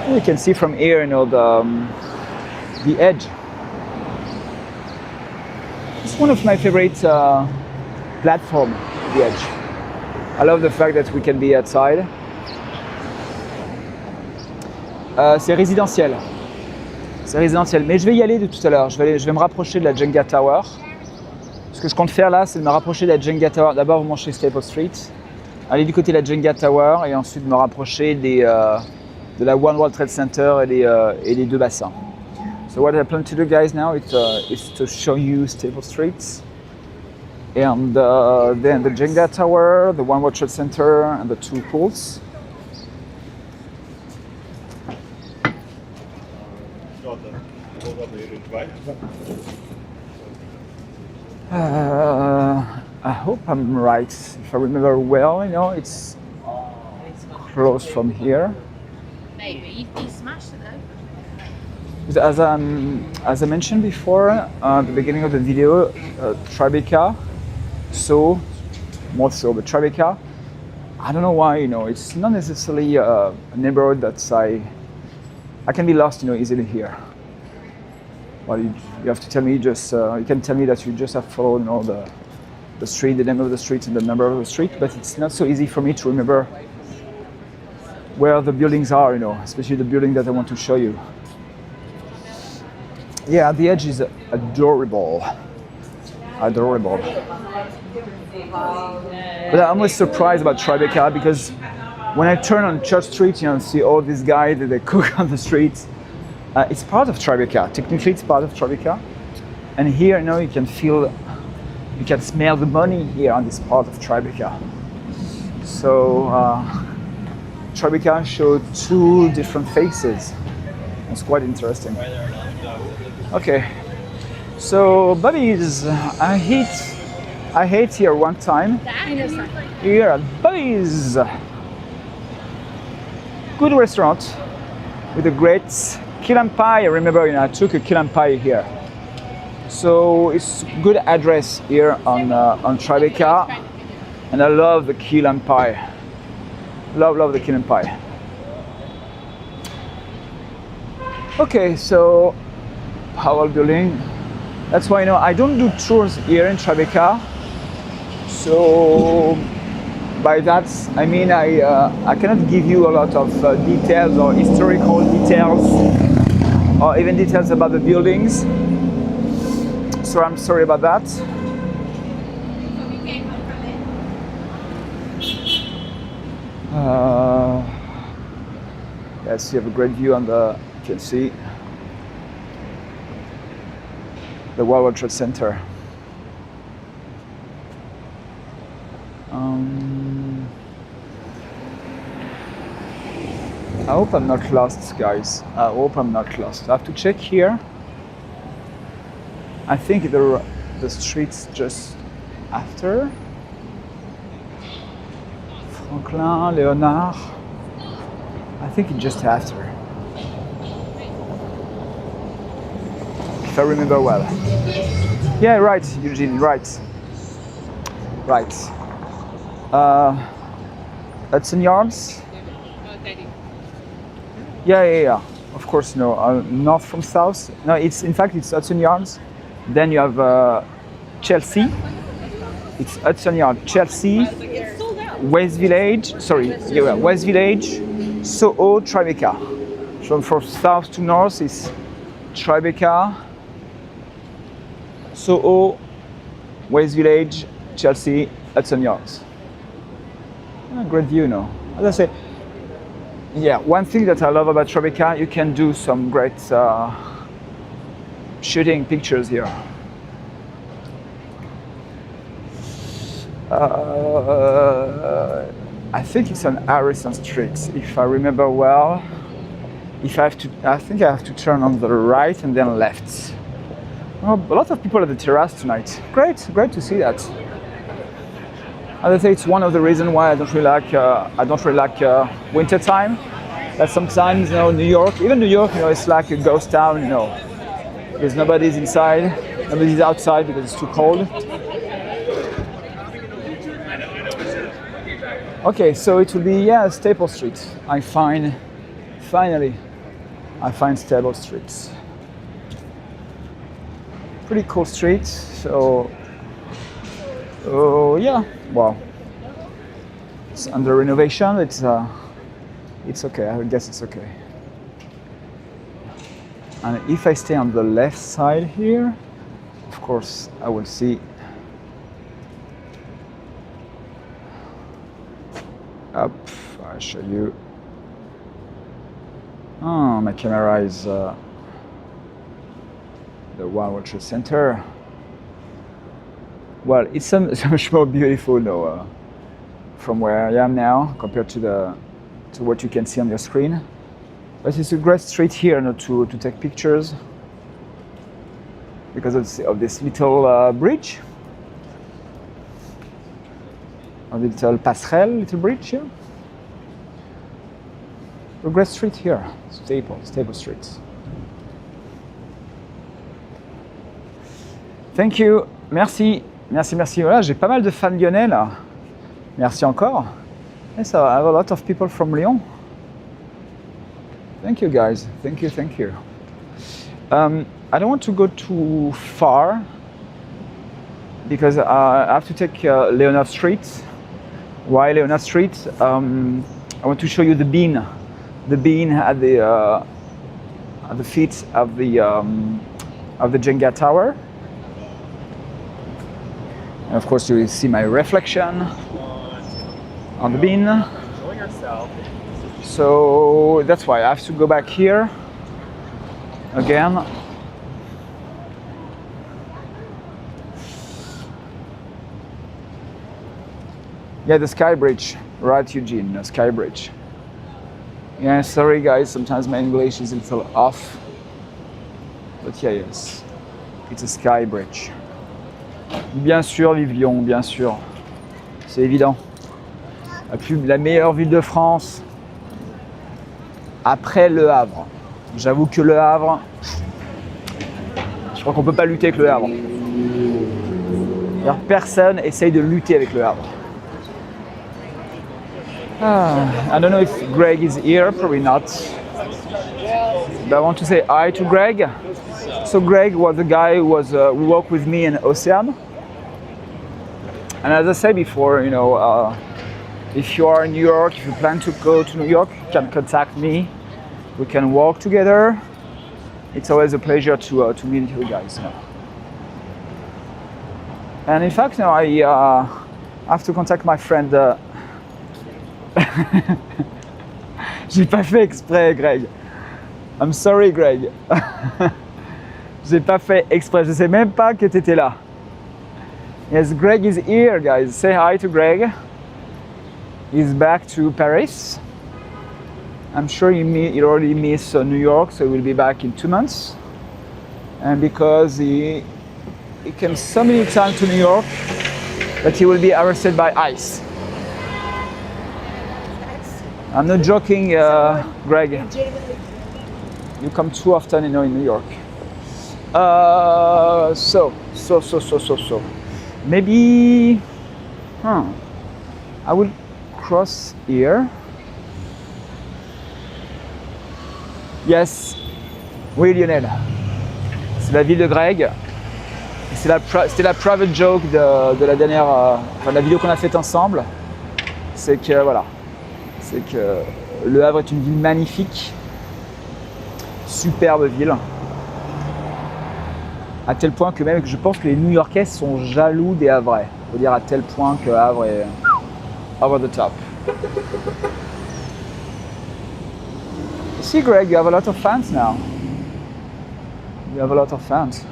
You can see from here, you know, the edge. It's one of my favorite platform, the edge. I love the fact that we can be outside. C'est résidentiel. C'est résidentiel. Mais je vais y aller de tout à l'heure. Je vais me rapprocher de la Jenga Tower. Ce que je compte faire là, c'est de me rapprocher de la Jenga Tower. D'abord, vous manger Staple Street, aller du côté de la Jenga Tower et ensuite me rapprocher de la One World Trade Center et les deux bassins. So what I plan to do, guys, now is to show you Staple Street and then the Jenga Tower, the One World Trade Center, and the two pools. I hope I'm right. If I remember well, you know, it's close from here. Maybe you smashed it though. As I mentioned before at the beginning of the video, Tribeca, so more so, but Tribeca, I don't know why, you know, it's not necessarily a neighborhood that I can be lost, you know, easily here. Well, you have to tell me just you can tell me that you just have followed, you know, the street, the name of the street, and the number of the street, but it's not so easy for me to remember where the buildings are, you know, especially the building that I want to show you. Yeah, the edge is adorable. But I'm always surprised about Tribeca because when I turn on Church Street, you know, and see all these guys that they cook on the streets, it's part of Tribeca. Technically, it's part of Tribeca. And here, you know, you can smell the money here on this part of Tribeca. So Tribeca showed two different faces. It's quite interesting. Okay, so Bobby's, I ate here one time. Here at Bobby's. Good restaurant with a great key lime pie. I remember, you know, I took a key lime pie here. So it's good address here on Tribeca, and I love the key lime pie. Love the key lime pie. Okay, so Powell Building. That's why, you know, I don't do tours here in Tribeca. So by that I mean I cannot give you a lot of details or historical details or even details about the buildings. So I'm sorry about that. Yes, you have a great view on you can see the World Trade Center. I hope I'm not lost, guys. I hope I'm not lost. I have to check here. I think the street's just after. Franklin, Léonard. I think it's just after. If I remember well. Yeah, right, Eugene, right. Right. Hudson Yards? Yeah. Of course, no. North from south. No, it's Hudson Yards. Then you have Chelsea. It's Hudson Yards, Chelsea, West Village. West Village, Soho, Tribeca. So from south to north is Tribeca, Soho, West Village, Chelsea, Hudson Yards. Great view, no? As I say, yeah, one thing that I love about Tribeca, you can do some great shooting pictures here. I think it's on Harrison Street, if I remember well. I think I have to turn on the right and then left. Oh, a lot of people at the terrace tonight. Great to see that. As I say, it's one of the reasons why I don't really like winter time. That sometimes, New York, it's like a ghost town, because nobody's inside, nobody's outside because it's too cold. Okay, so it will be, Staple Street. Finally, I find Staple Street. Pretty cool street, so, well, it's under renovation, it's okay, I guess it's okay. And if I stay on the left side here, of course, I will see up. I'll show you. Oh, my camera is the World Trade Center. Well, it's so much more beautiful now from where I am now compared to what you can see on your screen. But it's a great street here to take pictures because of this little bridge. A little passerelle, little bridge here. A great street here, Staple Street. Thank you, merci. Voilà, j'ai pas mal de fans lyonnais là. Merci encore. Yes, I have a lot of people from Lyon. Thank you guys, thank you. I don't want to go too far because I have to take Leonard Street. Why Leonard Street? I want to show you the bean at the feet of the Jenga tower. And of course, you will see my reflection on the bean. So that's why I have to go back here again. Yeah, the Sky Bridge, right, Eugene, the Sky Bridge. Yeah, sorry guys, sometimes my English is a little off. But yeah, yes, it's a Sky Bridge. Bien sûr, vive Lyon, bien sûr. C'est évident. La meilleure ville de France, après Le Havre. J'avoue que Le Havre, je crois qu'on peut pas lutter avec Le Havre. Alors, personne essaye de lutter avec Le Havre. I don't know if Greg is here, probably not. But I want to say hi to Greg. So Greg was the guy who who worked with me in Ocean. And as I said before, if you are in New York, if you plan to go to New York, you can contact me. We can walk together. It's always a pleasure to meet you guys. And in fact, I have to contact my friend. J'ai pas fait exprès, Greg. I'm sorry, Greg. J'ai pas fait exprès. Je sais même pas que t'étais là. Yes, Greg is here, guys. Say hi to Greg. He's back to Paris. I'm sure he already missed New York, so he will be back in 2 months. And because he came so many times to New York that he will be arrested by ICE. I'm not joking, Greg. You come too often, in New York. So. Maybe, I will cross here. Yes, oui Lionel. C'est la ville de Greg. C'était la private joke de la dernière, de la vidéo qu'on a faite ensemble. C'est que voilà, c'est que Le Havre est une ville magnifique, superbe ville. À tel point que même je pense que les New-Yorkais sont jaloux des Havrais. Il faut dire à tel point que Havre est over the top. See, Greg, you have a lot of fans now. You have a lot of fans.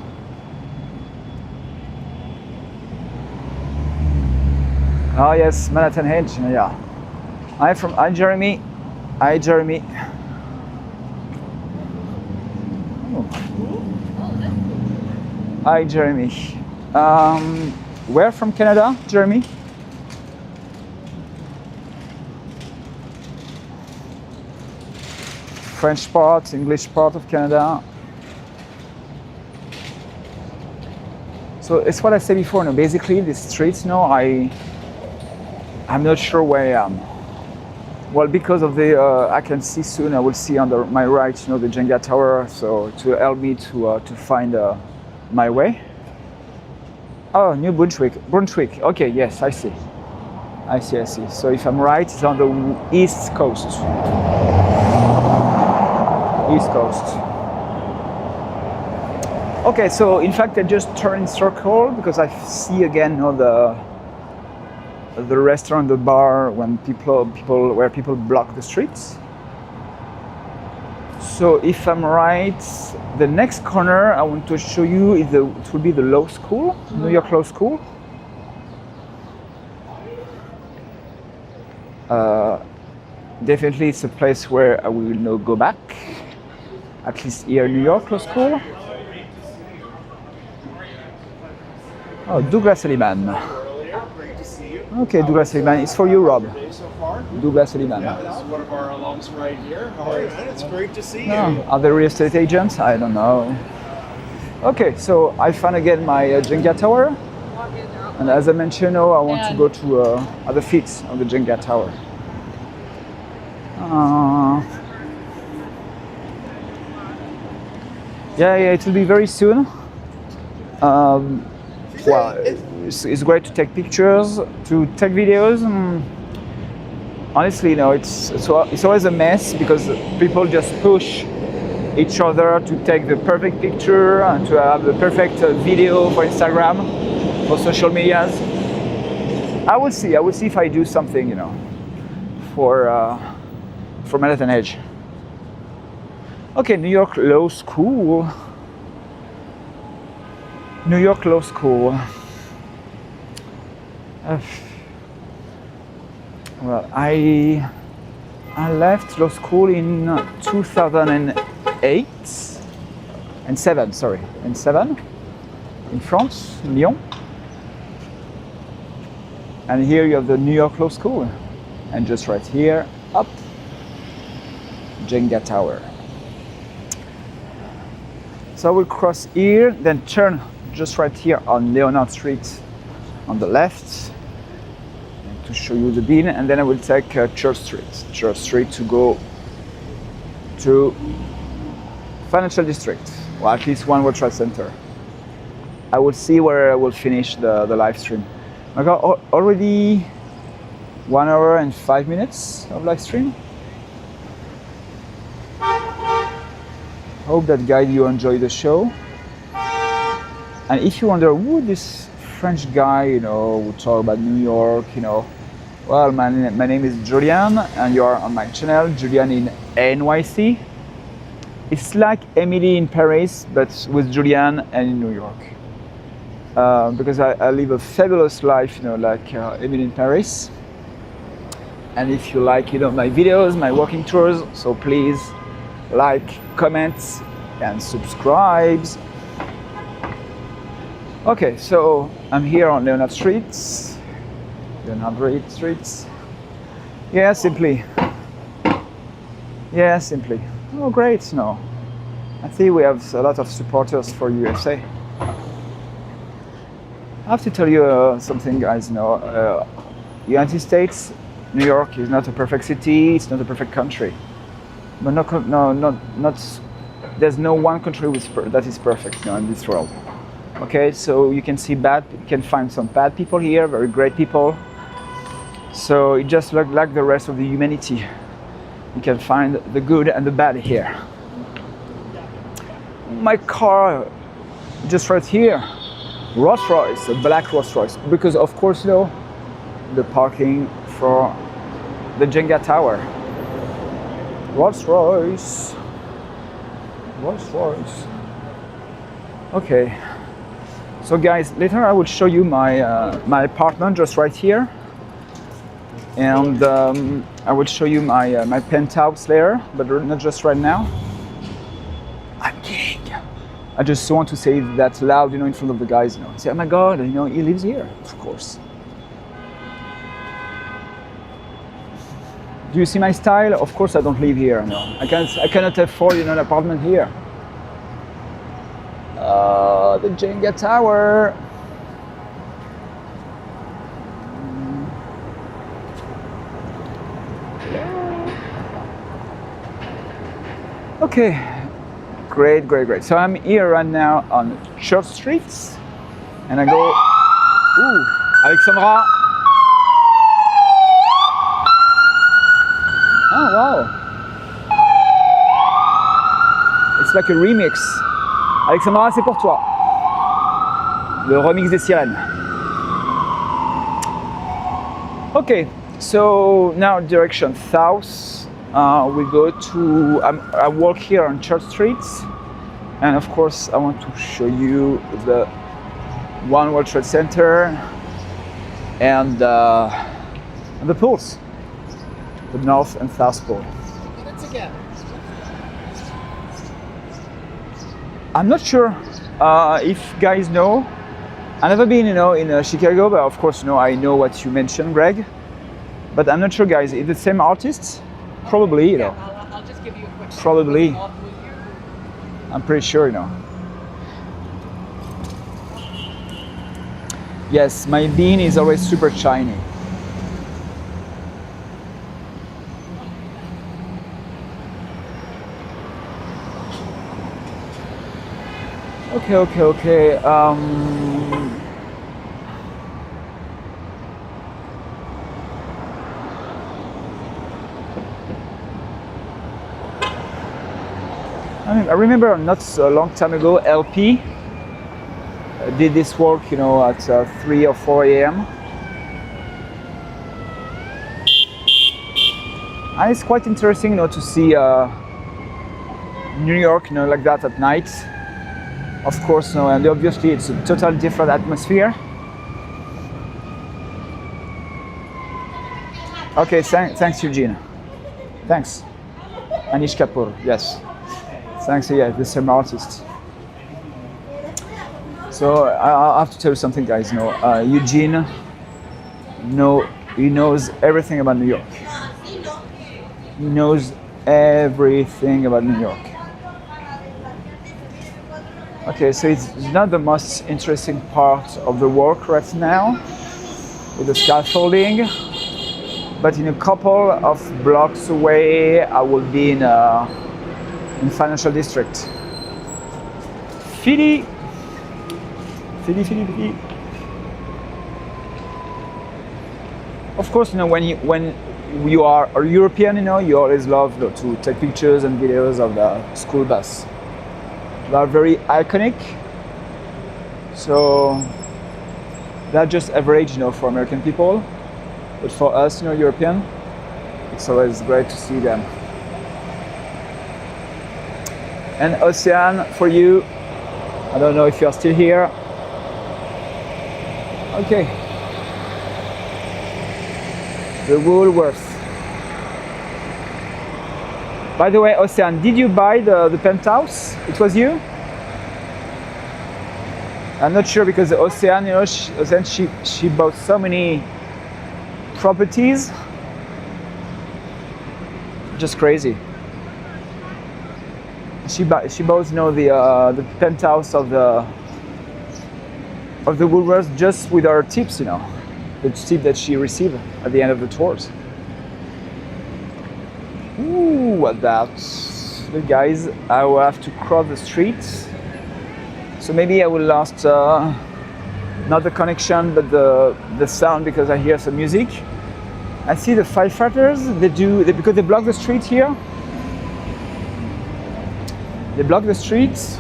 Oh yes, Manhattan Hedge, yeah. Hi Jeremy. Hi Jeremy. Hi, Jeremy. Where from Canada, Jeremy? French part, English part of Canada. So it's what I said before. No, basically the streets. No, I'm not sure where I am. Well, because of the I can see soon. I will see on my right, the Jenga Tower. So to help me to find my way. Oh, New Brunswick. Okay, yes, I see. So if I'm right, it's on the east coast. Okay, so in fact I just turned in circle because I see again the restaurant, the bar where people block the streets. So if I'm right, the next corner I want to show you it will be the law school, New York Law School. Definitely it's a place where I will now go back, at least here in New York Law School. Oh, Douglas Sullivan. Okay, Douglas Sullivan. It's for you, Rob. Douglas Sullivan. Yeah, this is one of our alums right here. How are you, man? It's great to see you. Are they real estate agents? I don't know. Okay, so I found again my Jenga Tower. And as I mentioned, I want to go to at the feet of the Jenga Tower. Yeah, it will be very soon. Well, it's great to take pictures, to take videos. Honestly, it's always a mess because people just push each other to take the perfect picture and to have the perfect video for Instagram, for social medias. I will see if I do something, for Manhattan Edge. Okay, New York Law School. New York Law School. Well, I left law school in 2008 and 7 in France, in Lyon. And here you have the New York Law School, and just right here, up, Jenga Tower. So I will cross here, then turn just right here on Leonard Street on the left to show you the bin, and then I will take Church Street to go to Financial District, or at least One World Trade Center. I will see where I will finish the live stream. I got already 1 hour and 5 minutes of live stream. Hope that guide you enjoy the show. And if you wonder who this French guy, who talk about New York, well, my name is Julien, and you are on my channel, JulienInNYC. It's like Emily in Paris, but with Julien and in New York. because I live a fabulous life, like even in Paris. And if you like, my videos, my walking tours, so please like, comment, and subscribe. Okay, so I'm here on Leonard Street. Yeah, simply. Oh, great, no. I think we have a lot of supporters for USA. I have to tell you something, guys. United States, New York is not a perfect city. It's not a perfect country. But not. There's no one country that is perfect in this world. Okay, so you can find some bad people here, very great people. So it just like the rest of the humanity. You can find the good and the bad here. My car, just right here. Rolls Royce, a black Rolls Royce, because of course the parking for the Jenga tower. Rolls Royce. Okay, so guys, later I will show you my apartment just right here, and I will show you my penthouse later, but not just right now. I'm kidding. I just want to say that loud, in front of the guys, say, oh my God, he lives here, of course. Do you see my style? Of course I don't live here, no. I cannot afford, an apartment here. The Jenga tower. Okay. Great. So I'm here right now on Church Street, and I go. Ooh, Alexandra. Oh wow! It's like a remix. Alexandra, c'est pour toi. Le remix des sirènes. Okay, so now direction south. We go to, I walk here on Church Street, and of course I want to show you the One World Trade Center and the poles, the North and South Pole. I'm not sure if guys know. I've never been, in Chicago, but of course, I know what you mentioned, Greg. But I'm not sure, guys. Is it the same artists? Probably, I'll just give you a quick. Probably. I'm pretty sure, Yes, my bean is always super shiny. Okay. I remember not a long time ago, LP did this work, at 3 or 4 a.m. And it's quite interesting, to see New York, like that at night. Of course, and obviously it's a totally different atmosphere. Okay, thanks, Eugene. Thanks. Anish Kapoor, yes. Thanks, yeah, the same artist. So I have to tell you something, guys. Eugene, he knows everything about New York. He knows everything about New York. Okay, so it's not the most interesting part of the work right now with the scaffolding, but in a couple of blocks away, I will be in Financial District. Philly. Of course, when you are a European, you always love to take pictures and videos of the school bus. They are very iconic. So that's just average, for American people. But for us, European, it's always great to see them. And Ocean, for you, I don't know if you're still here. Okay. The Woolworth. By the way, Ocean, did you buy the penthouse? It was you? I'm not sure because Ocean, you know, she bought so many properties. Just crazy. She bought, you know, the penthouse of the Woolworths just with our tips, you know, the tip that she received at the end of the tours. Ooh, what that? Look, guys, I will have to cross the street, so maybe I will lost not the connection but the sound because I hear some music. I see the firefighters. Because they block the street here. They block the streets,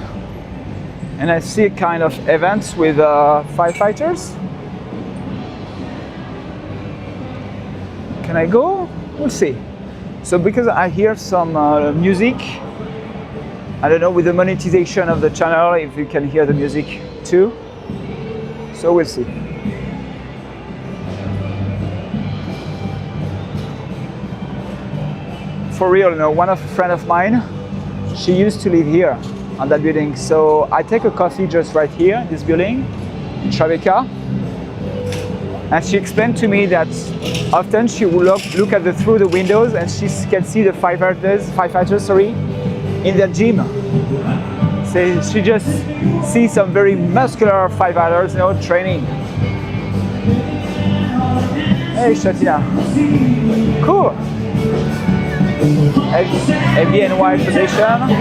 and I see a kind of event with firefighters. Can I go? We'll see. So because I hear some music, I don't know with the monetization of the channel if you can hear the music too. So we'll see. For real, you know, one friend of mine, she used to live here on that building. So I take a coffee just right here in this building in Tribeca. And she explained to me that often she will look at through the windows and she can see the firefighters, in their gym. So she just sees some very muscular firefighters, you know, training. Hey, Shatina. Cool. JulienInNYC Foundation.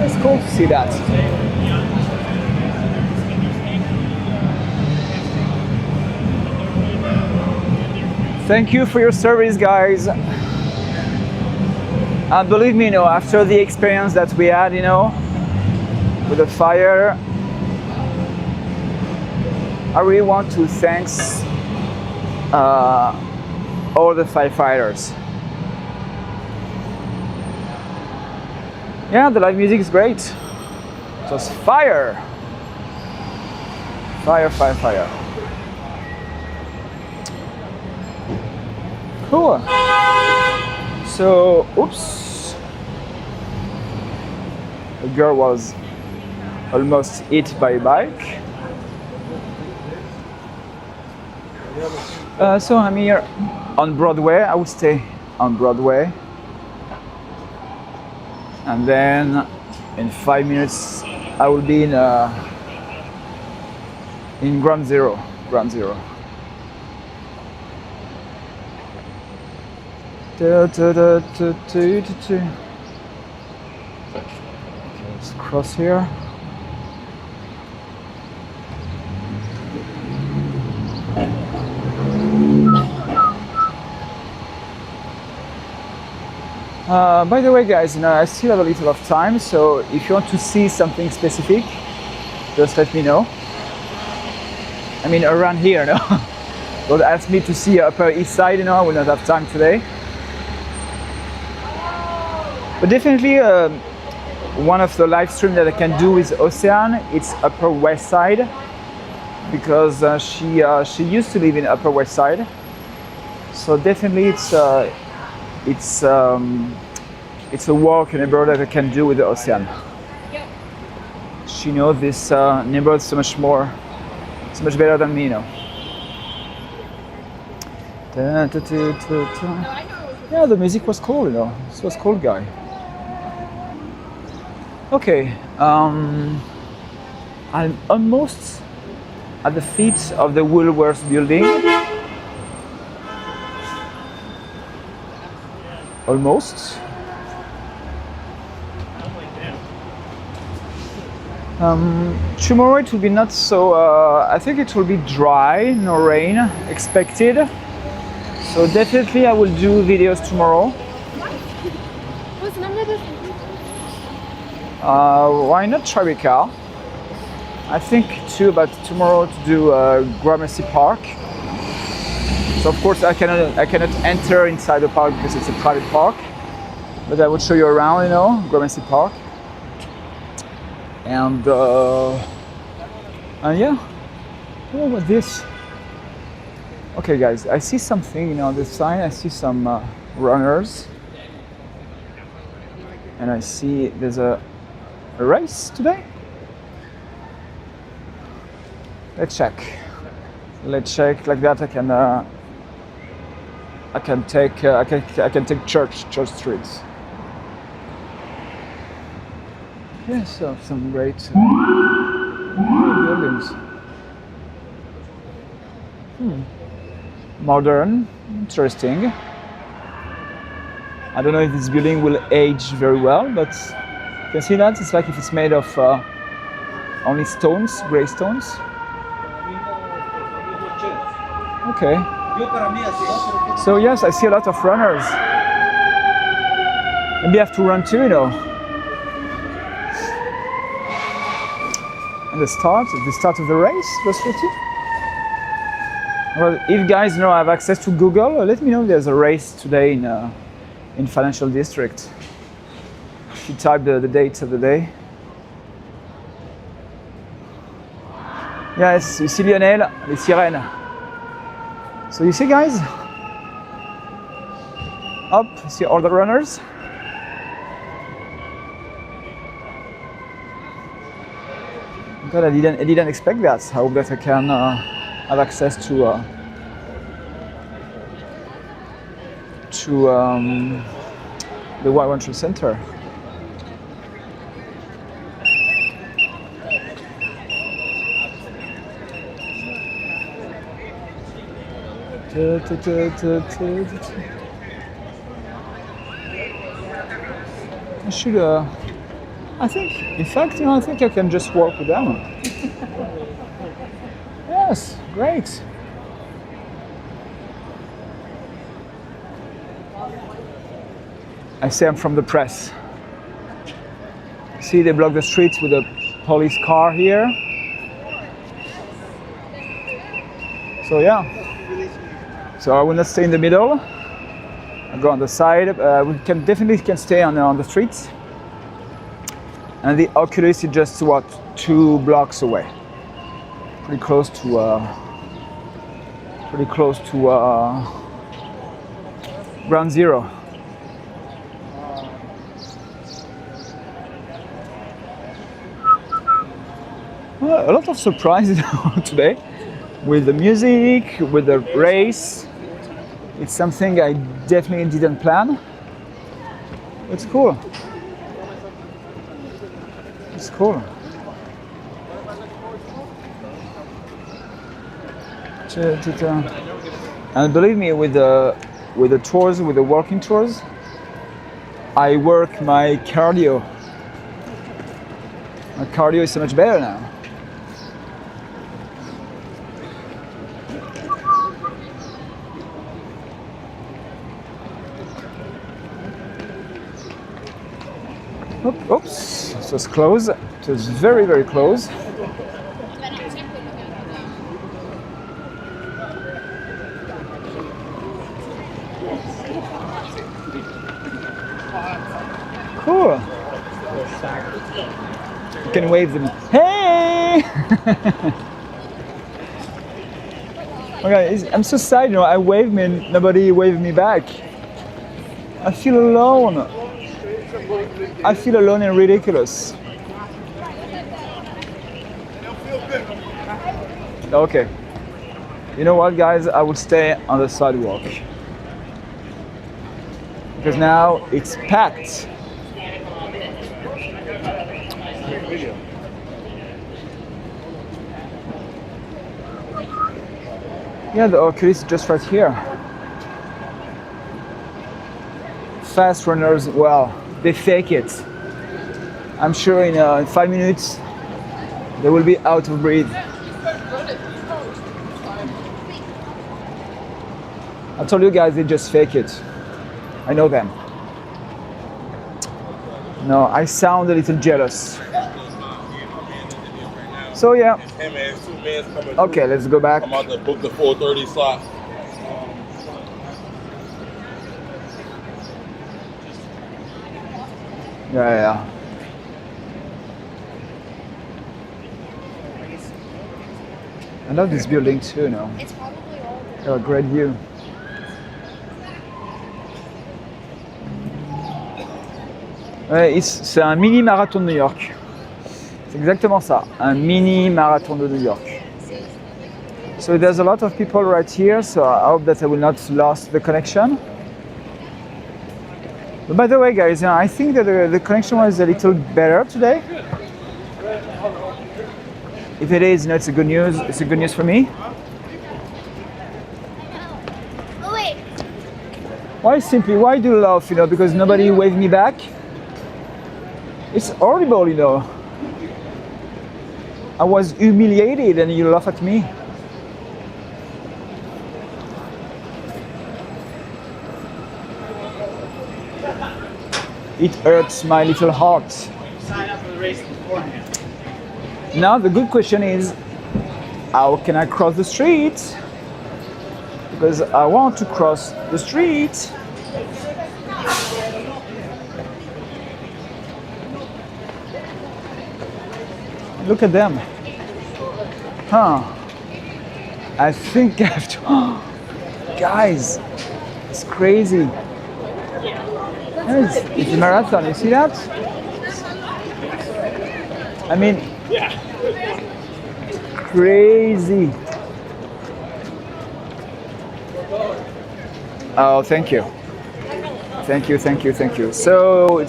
It's cool to see that. Thank you for your service, guys. And believe me, you know, after the experience that we had, you know, with the fire, I really want to thank all the firefighters. Yeah, the live music is great. Just fire. Fire, fire, fire. Cool. So, oops. A girl was almost hit by a bike. So I'm here on Broadway. I would stay on Broadway. And then in 5 minutes I will be in Ground Zero. Ground Zero. Okay, let's cross here. By the way, guys, you know, I still have a little of time, so if you want to see something specific, just let me know. I mean, around here, no? Don't ask me to see Upper East Side, you know, I will not have time today. But definitely, one of the live streams that I can do with Ocean, it's Upper West Side, because she used to live in Upper West Side. So definitely, it's a walk and a neighborhood that I can do with the Ocean. She knows this neighborhood so much more It's much better than me, no. Yeah, the music was cool, you know. This was cool, guy. Okay, I'm almost at the feet of the Woolworths building. Almost. Tomorrow it will be not so, I think it will be dry, no rain expected. So definitely I will do videos tomorrow. Why not Tribeca? I think too about tomorrow to do Gramercy Park. So of course I cannot enter inside the park because it's a private park. But I will show you around, you know, Gramercy Park. And yeah. Oh, what's this? Okay, guys, I see something, you know, on this sign. I see some runners, and I see there's a race today. Let's check. Let's check. Like that, I can take Church Street. Yes, so some great buildings. Modern, interesting. I don't know if this building will age very well, but you can see that it's like if it's made of only stones, grey stones. Okay. So yes, I see a lot of runners. Maybe I have to run too, you know. And the start of the race, verse 50. Well, if guys know I have access to Google, let me know there's a race today in Financial District. If you type the dates of the day. Yes, you see Lionel, les sirènes. So you see guys, up, you see all the runners. God, I didn't expect that. I hope that I can have access to the World Trade Center. I should. I think, in fact, you know, I think I can just walk with them. Yes, great. I say I'm from the press. See, they block the streets with a police car here. So yeah. So I will not stay in the middle. I'll go on the side. We can definitely stay on the streets. And the Oculus is just what, 2 blocks away. Pretty close to Ground Zero. Well, a lot of surprises today with the music, with the race. It's something I definitely didn't plan. It's cool. It's cool. And believe me, with the tours, with the walking tours, I work my cardio. My cardio is so much better now. Oops, so it's close. It was very, very close. Cool. You can wave them. Hey! Okay, I'm so sad, you know, I wave me and nobody waved me back. I feel alone. I feel alone and ridiculous. Okay. You know what, guys? I will stay on the sidewalk. Because now it's packed. Yeah, the Oculus is just right here. Fast runners, well, they fake it. I'm sure in 5 minutes they will be out of breath. I told you guys, they just fake it. I know them. No, I sound a little jealous. So yeah. Okay, let's go back. I'm about to book the 4:30 slot. Yeah. I love this building too, no? It's probably all Oh, great view. Ouais, c'est un mini marathon de New York. C'est exactement ça, un mini marathon de New York. So there's a lot of people right here, so I hope that I will not lose the connection. But by the way, guys, I think that the connection was a little better today. If it is, it's a good news. It's a good news for me. Oh wait. Why do you laugh? Because nobody waved me back. It's horrible, I was humiliated and you laugh at me. It hurts my little heart. Sign up for the race beforehand. Now the good question is, how can I cross the street? Because I want to cross the street. Look at them. I think I have to. Guys, it's crazy. It's a marathon, you see that? I mean, crazy. Oh, thank you. Thank you. So,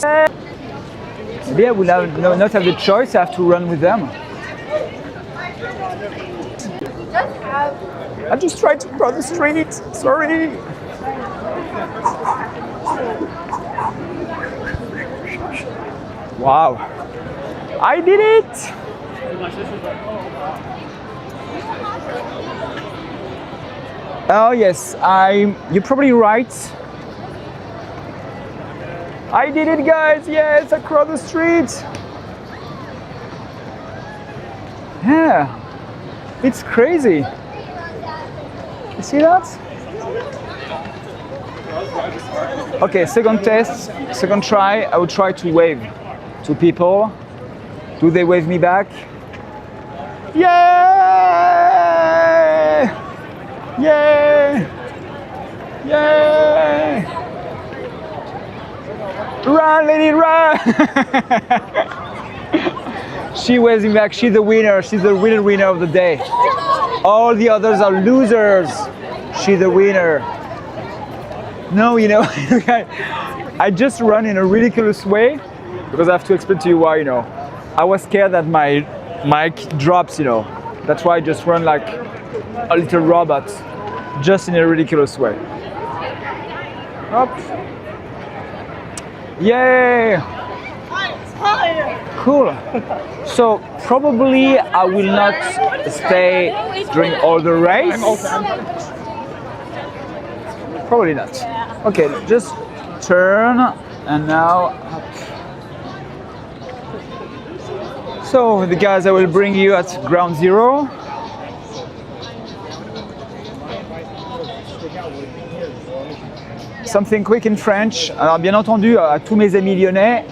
maybe I will not have the choice, I have to run with them. I just tried to cross the street, sorry. Wow, I did it! Oh yes, you're probably right. I did it, guys, yes, across the street. Yeah, it's crazy. You see that? Okay, second test, second try, I will try to wave to people. Do they wave me back? Yay! Yay! Yay! Run, lady, run! She waves me back, she's the winner, she's the real winner of the day. All the others are losers. She's the winner. No, I just run in a ridiculous way because I have to explain to you why, I was scared that my mic drops, That's why I just run like a little robot, just in a ridiculous way. Up. Yay! Cool. So probably I will not stay during all the race. Probably not. Okay, just turn and now up. So the guys, I will bring you at ground zero. Something quick in French. Alors bien entendu, à tous mes amis lyonnais,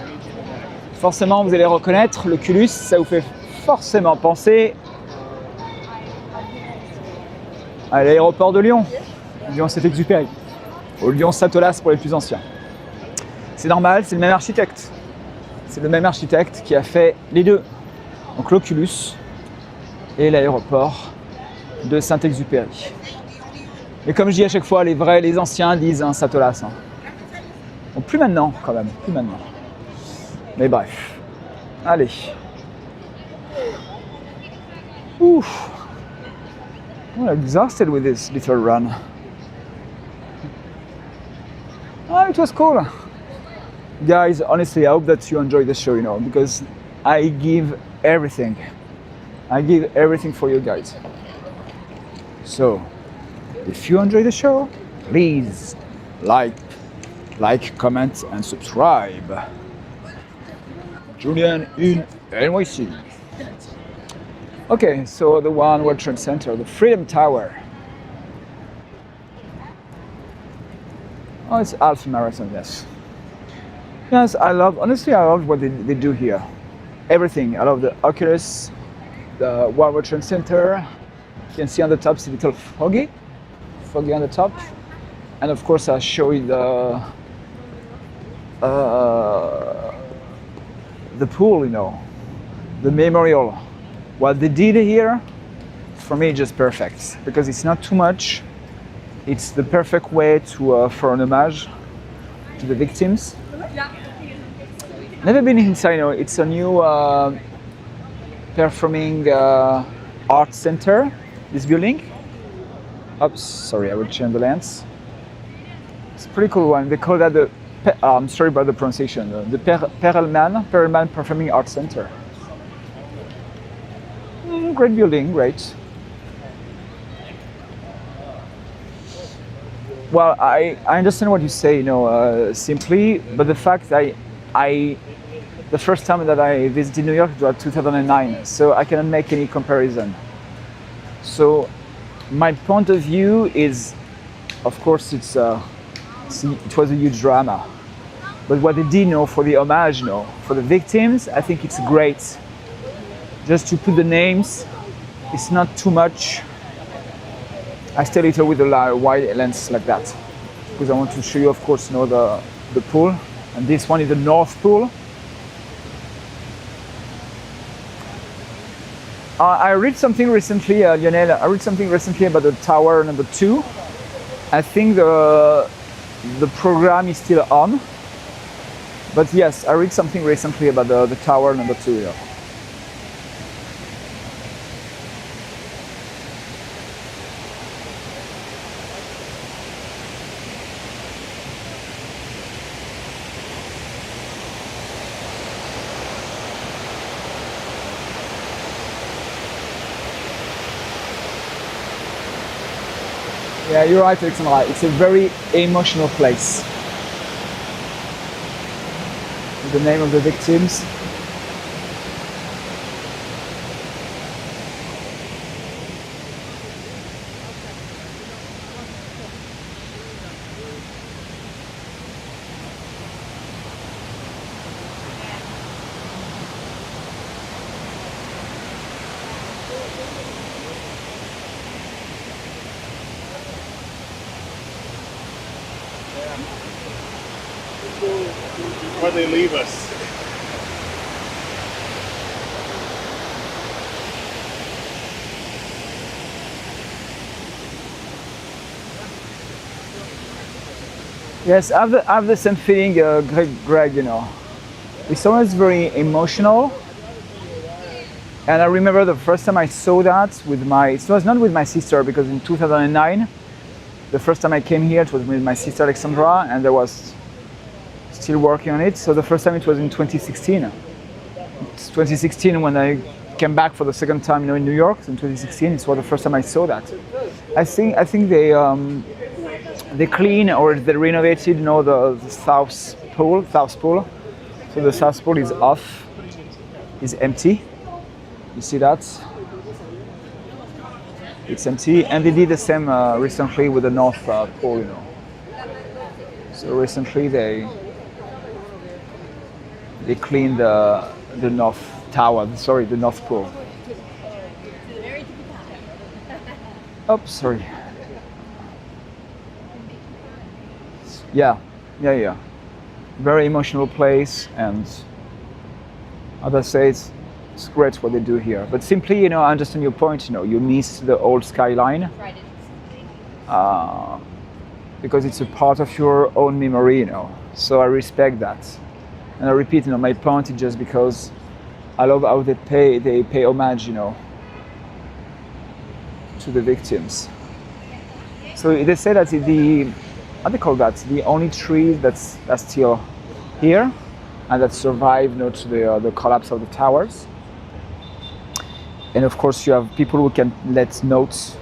forcément vous allez reconnaître l'Oculus, ça vous fait forcément penser à l'aéroport de Lyon, Lyon-Saint-Exupéry, au Lyon-Satolas pour les plus anciens. C'est normal, c'est le même architecte. C'est le même architecte qui a fait les deux. Donc l'Oculus et l'aéroport de Saint-Exupéry. Mais comme je dis à chaque fois, les vrais, les anciens disent hein, ça te lasse. Hein. Bon, plus maintenant quand même, plus maintenant. Mais bref, allez. Ouf. I'm exhausted with this little run. Oh, it was cool. Guys, honestly, I hope that you enjoy the show, you know, because I give everything. I give everything for you guys. So, if you enjoy the show, please like, comment, and subscribe. Julien in NYC. Okay, so the one World Trade Center, the Freedom Tower. Oh, it's half marathon, yes. Yes, honestly, I love what they do here. Everything. I love the Oculus, the World Trade Center. You can see on the top it's a little foggy on the top. And of course, I'll show you the pool, you know, the memorial. What they did here, for me, just perfect because it's not too much. It's the perfect way to for an homage to the victims. Never been inside. You know, it's a new performing art center. This building. Oops, sorry, I will change the lens. It's a pretty cool one. They call that the. I'm sorry about the pronunciation. The Perelman Performing Arts Center. Great building, great. Well, I understand what you say, you know, simply, but the fact the first time that I visited New York was 2009, so I cannot make any comparison. So my point of view is, of course, it was a huge drama. But what they did, you know, for the homage, you know, for the victims, I think it's great. Just to put the names, it's not too much. I stay a little with a wide lens like that because I want to show you, of course, you know, the pool, and this one is the North Pool. I read something recently, Lionel. I read something recently about the tower number 2. I think the program is still on. But yes, I read something recently about the tower number 2. Yeah. Yeah, you're right, Alexandra. It's a very emotional place. The name of the victims. Where they leave us. Yes, I have the same feeling, Greg, you know. It's always very emotional. And I remember the first time I saw that it was not with my sister, because in 2009, the first time I came here, it was with my sister Alexandra, and I was still working on it. So the first time it was in 2016. It's 2016 when I came back for the second time, you know, in New York. So in 2016, it was the first time I saw that. I think they clean or they renovated, you know, the South Pool. So the South Pool is off, is empty. You see that? It's empty, and they did the same recently with the North Pole, you know. So recently they cleaned the North Tower. Sorry, the North Pole. Oh, sorry. Yeah. Very emotional place, and as I say, it's great what they do here. But simply, you know, I understand your point. You know, you miss the old skyline because it's a part of your own memory. You know, so I respect that. And I repeat, you know, my point is just because I love how they pay homage, you know, to the victims. So they say that the, how do they call that? The only tree that's still here and that survived, you know, to the collapse of the towers. And of course, you have people who can let notes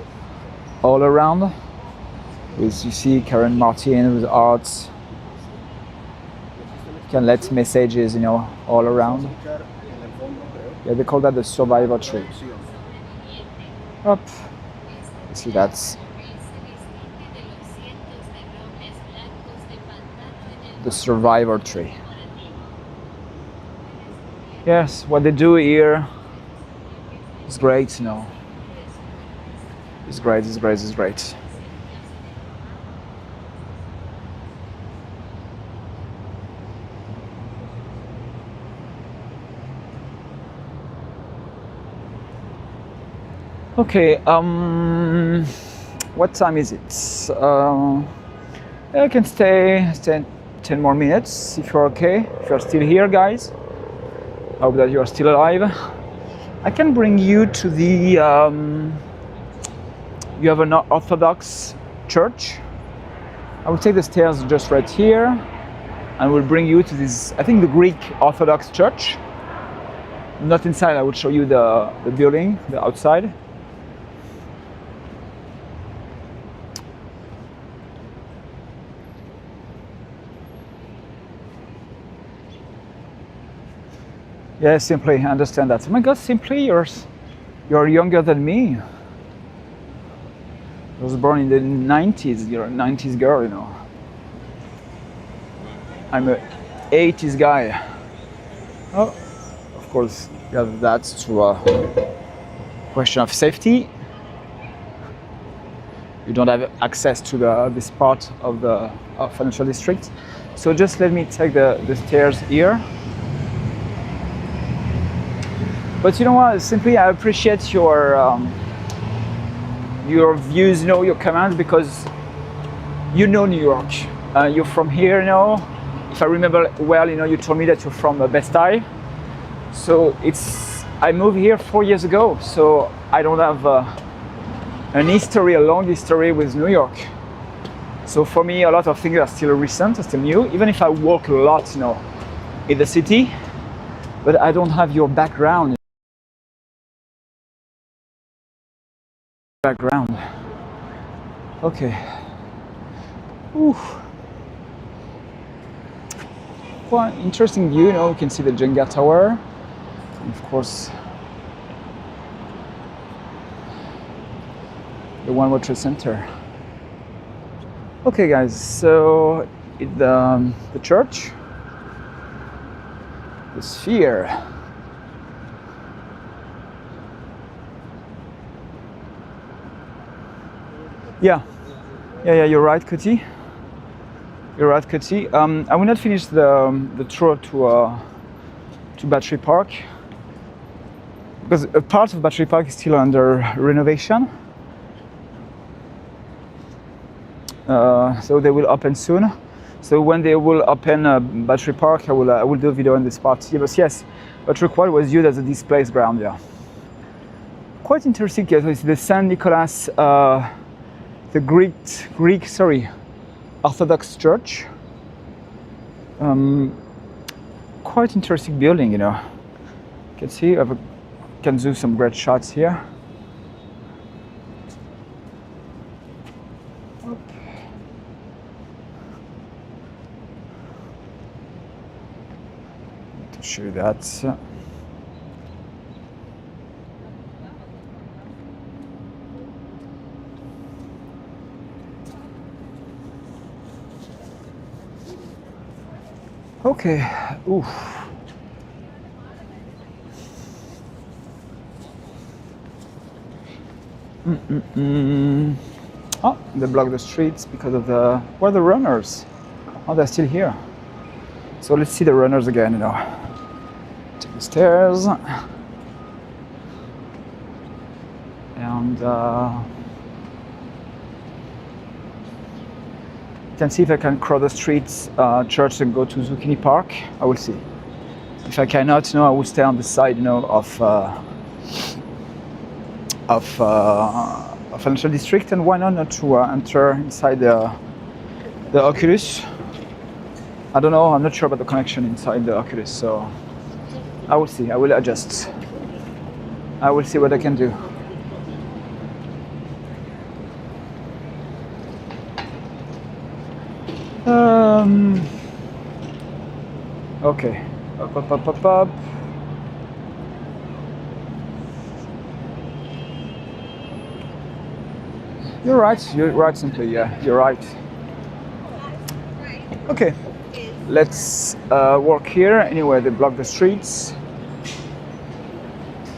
all around. With, you see Karen Martin with art. Can let messages, you know, all around. Yeah, they call that the survivor tree. Up. You see that's the survivor tree. Yes, what they do here is great, you know. It's great, it's great, it's great. Okay, what time is it? I can stay 10 more minutes if you're okay, if you're still here, guys. I hope that you're still alive. I can bring you to the, you have an Orthodox church. I will take the stairs just right here and we'll bring you to this, I think the Greek Orthodox church. Not inside, I will show you the building, the outside. Yeah, Simply, I understand that. Oh my God, Simply, you're younger than me. I was born in the 90s, you're a 90s girl, you know. I'm a 80s guy. Oh, of course, you have that to a question of safety. You don't have access to this part of the financial district. So just let me take the stairs here. But you know what? Simply, I appreciate your views, you know, your comments, because you know New York. You're from here, you know. If I remember well, you know, you told me that you're from Best-Eye. So I moved here 4 years ago, so I don't have a long history with New York. So for me, a lot of things are still recent, are still new. Even if I walk a lot, you know, in the city, but I don't have your background. Okay. Ooh. Quite interesting view, you know, you can see the Jenga Tower. And of course, the One World Trade Center. Okay guys, so the church, the sphere. Yeah, you're right, Kuti. You're right, Kuti. I will not finish the tour to Battery Park because a part of Battery Park is still under renovation. So they will open soon. So when they will open Battery Park, I will do a video on this part. Yeah, but yes, Battery Park was used as a display ground. Yeah, quite interesting. Yeah, so it's the Saint Nicholas. The Greek, Orthodox Church. Quite interesting building, you know. You can see, can do some great shots here. To show you that. Okay, oof. Oh, they block the streets because of where are the runners? Oh, they're still here. So let's see the runners again, you know. Take the stairs. and can see if I can cross the streets, church, and go to Zucchini Park. I will see. If I cannot, I will stay on the side, of financial district, and why not to enter inside the Oculus. I don't know. I'm not sure about the connection inside the Oculus, so I will see. I will adjust. I will see what I can do. Okay. Up. You're right, simply, yeah, you're right. Okay, let's walk here. Anyway, they block the streets.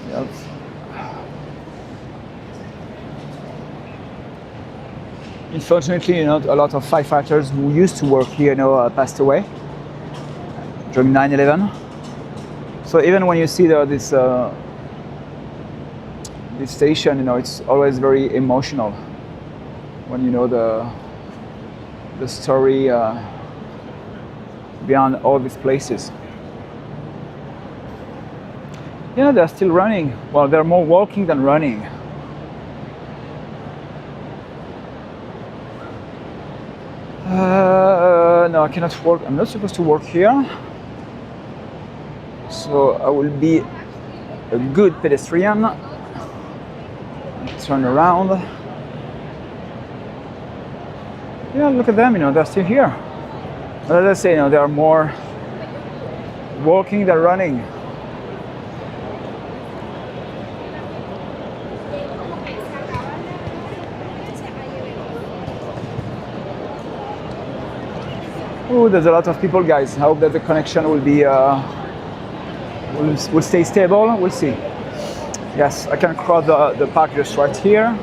Yep. Unfortunately, a lot of firefighters who used to work here, passed away during 9/11. So even when you see this station, it's always very emotional when you know the story behind all these places. Yeah, they're still running. Well, they're more walking than running. No, I cannot walk. I'm not supposed to walk here. So I will be a good pedestrian. Turn around. Yeah, look at them, they're still here. But as I say, they are more walking than running. Oh, there's a lot of people, guys. I hope that the connection will be will stay stable. We'll see. Yes, I can cross the park just right here.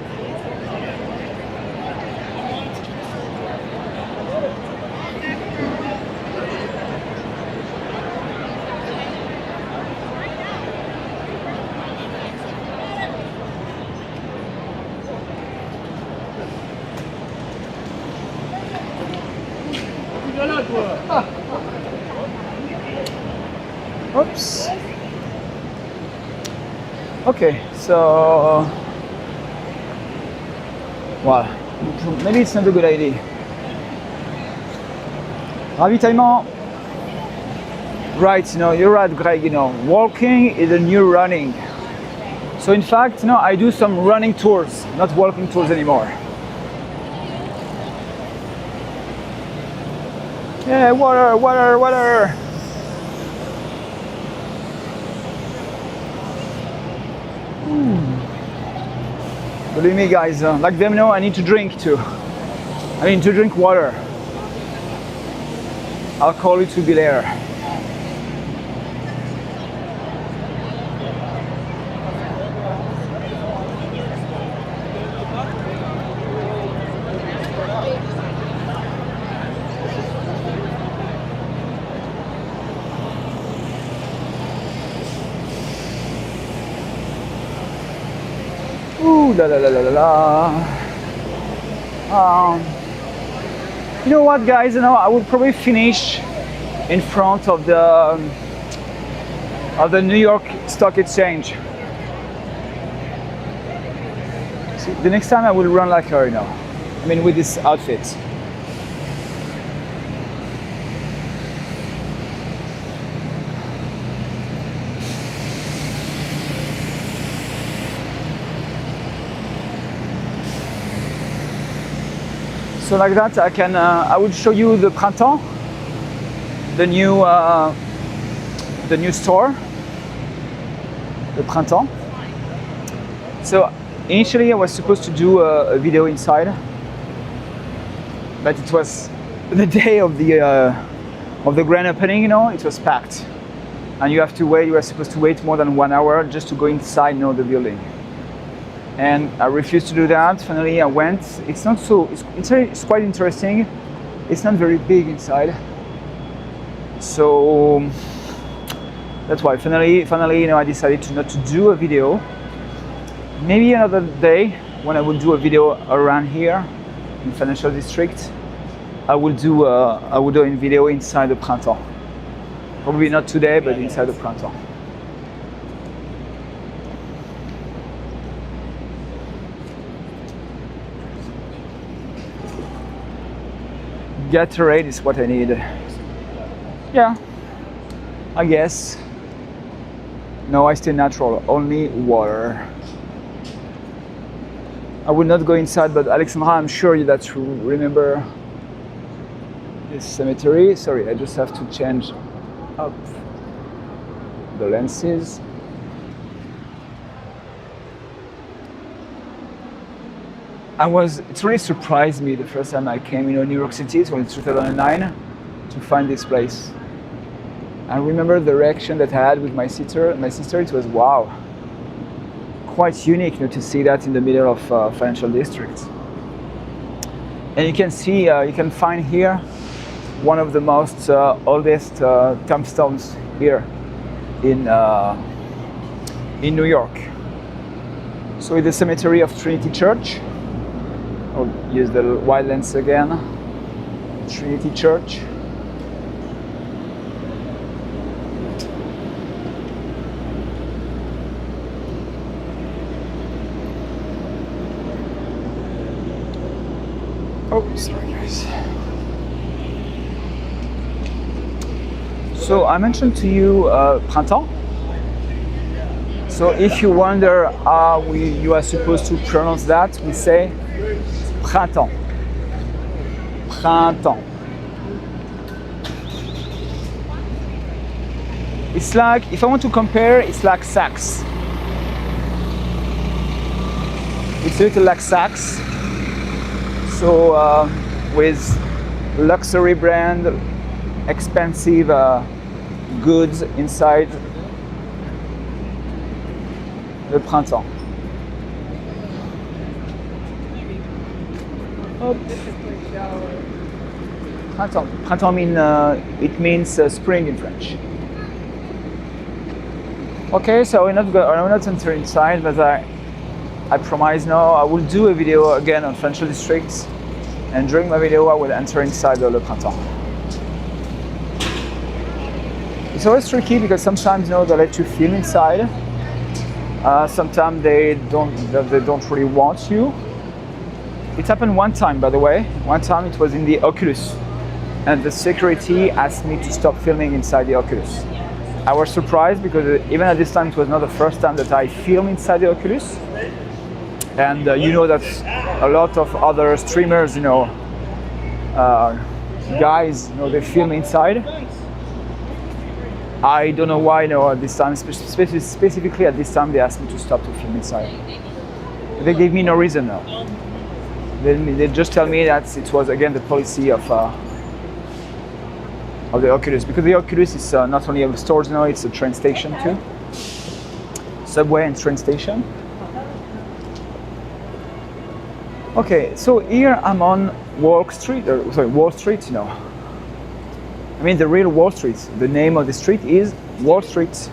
Oops. Okay, so well, maybe it's not a good idea. Ravitaillement. Right, you're right, Greg. Walking is the new running. So in fact, I do some running tours, not walking tours anymore. Yeah, water. Believe me, guys, like them, I need to drink too. I need to drink water. I'll call you to be there. Ooh, la la la la la la. You know what, guys? I would probably finish in front of the New York Stock Exchange. See, the next time I will run like her, I mean, with this outfit. So like that, I would show you the Printemps, the new store, the Printemps. So initially I was supposed to do a video inside, but it was the day of the grand opening. It was packed, and you have to wait. You were supposed to wait more than 1 hour just to go inside, the building. And I refused to do that. Finally, I went. It's not so. It's quite interesting. It's not very big inside. So that's why finally, I decided not to do a video. maybe another day when I will do a video around here in financial district, I will do a video inside the Printemps. Probably not today, but inside the Printemps. Gatorade is what I need. Yeah, I guess. No, I stay natural, only water. I will not go inside, but Alexandra, I'm sure that you remember this cemetery. Sorry, I just have to change up the lenses. It really surprised me the first time I came, New York City, so in 2009, to find this place. I remember the reaction that I had with my sister. It was wow, quite unique, to see that in the middle of financial district. And you can see, you can find here one of the most oldest tombstones here in New York. So it's the cemetery of Trinity Church. I'll use the wide lens again. Trinity Church. Oh, sorry guys. So I mentioned to you Printemps. So if you wonder how you are supposed to pronounce that, we say Printemps. Printemps. It's like, if I want to compare, it's like Saks. It's a little like Saks. So with luxury brand, expensive goods inside the Printemps. Printemps it means spring in French. Okay, so I will not enter inside, but I promise now I will do a video again on financial districts, and during my video I will enter inside the Printemps. It's always tricky because sometimes they let you film inside. Sometimes they don't really want you. It happened one time, by the way. One time it was in the Oculus, and the security asked me to stop filming inside the Oculus. I was surprised because even at this time it was not the first time that I filmed inside the Oculus. And that a lot of other streamers, guys, they film inside. I don't know why, at this time, specifically at this time, they asked me to stop to film inside. They gave me no reason now. They just tell me that it was again the policy of the Oculus, because the Oculus is not only a stores now, it's a train station too. Subway and train station. Okay, so here I'm on Wall Street. I mean the real Wall Street. The name of the street is Wall Street.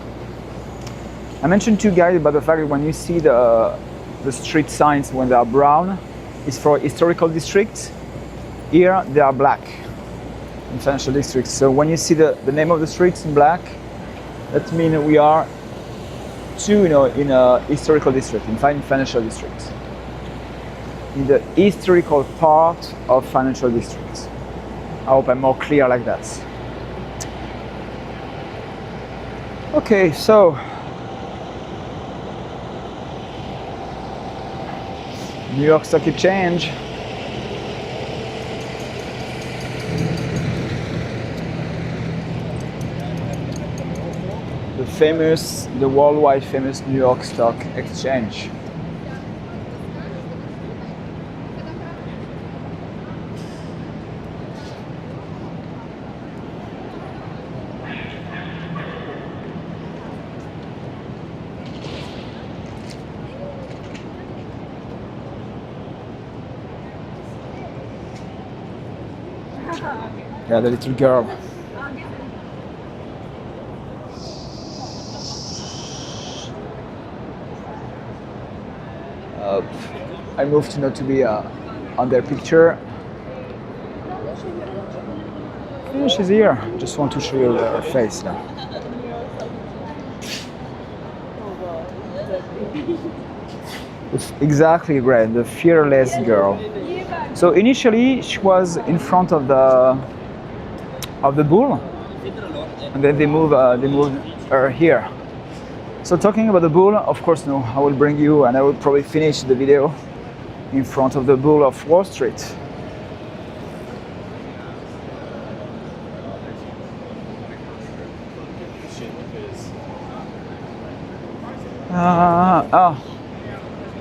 I mentioned to you guys about the fact that when you see the street signs when they are brown, it's for historical districts. Here they are black in financial districts. So when you see the name of the streets in black, that means we are in a historical district, in financial districts. In the historical part of financial districts. I hope I'm more clear like that. Okay, so New York Stock Exchange. The worldwide famous New York Stock Exchange. Yeah, the little girl. I moved not to be on their picture. Yeah, she's here. Just want to show you her face now. Exactly, Greg, the fearless girl. So initially she was in front of the bull, and then they moved her here. So talking about the bull, of course, no, I will bring you, and I will probably finish the video in front of the bull of Wall Street.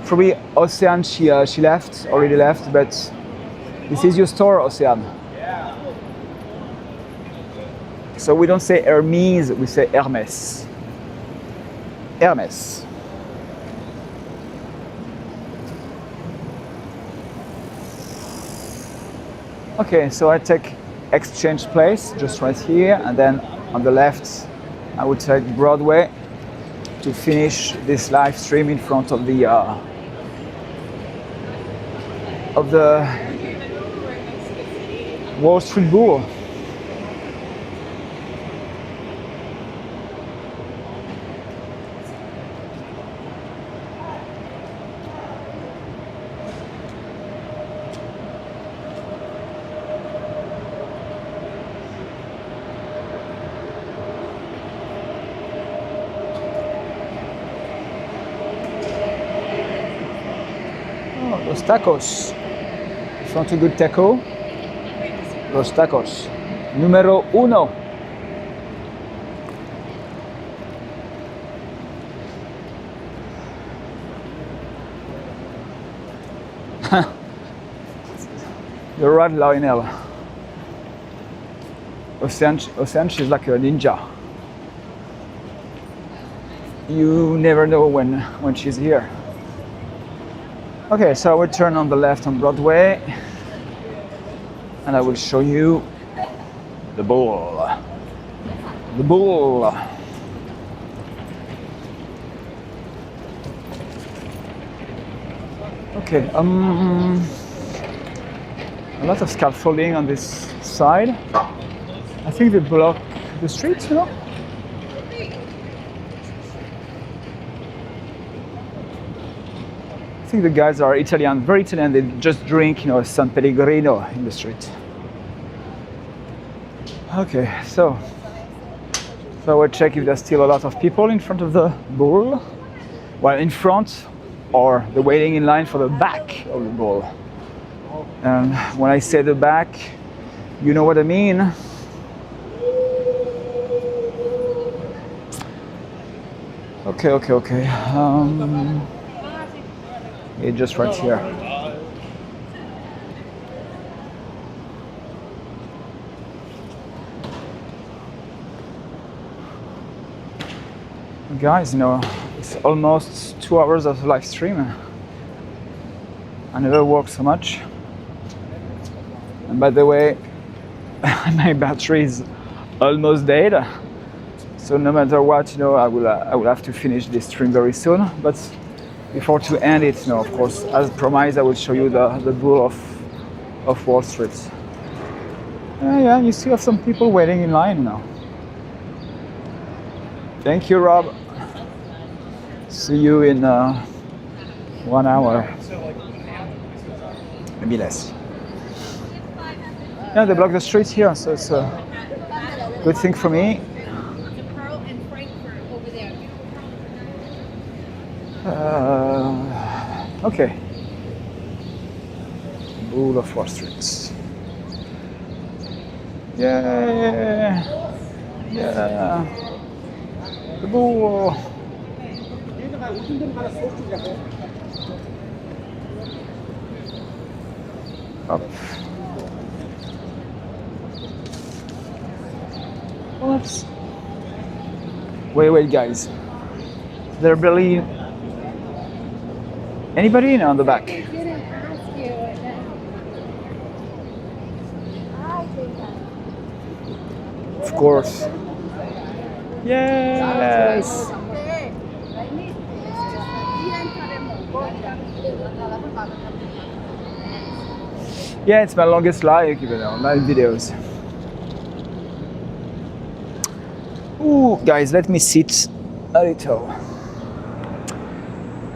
Probably Ocean, she already left, but this is your store, Ocean. So we don't say Hermes, we say Hermes. Hermes. Okay, so I take Exchange Place, just right here, and then on the left, I would take Broadway to finish this live stream in front of the Wall Street Bull. Los tacos. If you want a good taco, los tacos. Número uno. You're right, Lionel. Ocean, she's like a ninja. You never know when she's here. Okay, so I will turn on the left on Broadway, and I will show you the bull. The bull. Okay, a lot of scaffolding on this side. I think they block the streets, you know? I think the guys are Italian, very Italian. They just drink, you know, San Pellegrino in the street. Okay, so I will check if there's still a lot of people in front of the bull. Well, in front, or they're waiting in line for the back of the bull. And when I say the back, you know what I mean. Okay. Yeah, just right here. Guys, you know, it's almost 2 hours of live stream. I never worked so much. And by the way, my battery is almost dead. So no matter what, you know, I will have to finish this stream very soon. But before to end it, you know, of course, as promised, I will show you the bull of Wall Street. Yeah, you still have some people waiting in line now. Thank you, Rob. See you in 1 hour, maybe less. Yeah, they block the streets here, so it's a good thing for me. Okay. Bull of Wall Street. Yeah. The bull. Up. Oops. Wait, guys. There barely anybody in on the back. I didn't ask you. I think that. Of course. Yes. Yeah, it's my longest live, live videos. Ooh, guys, let me sit a little.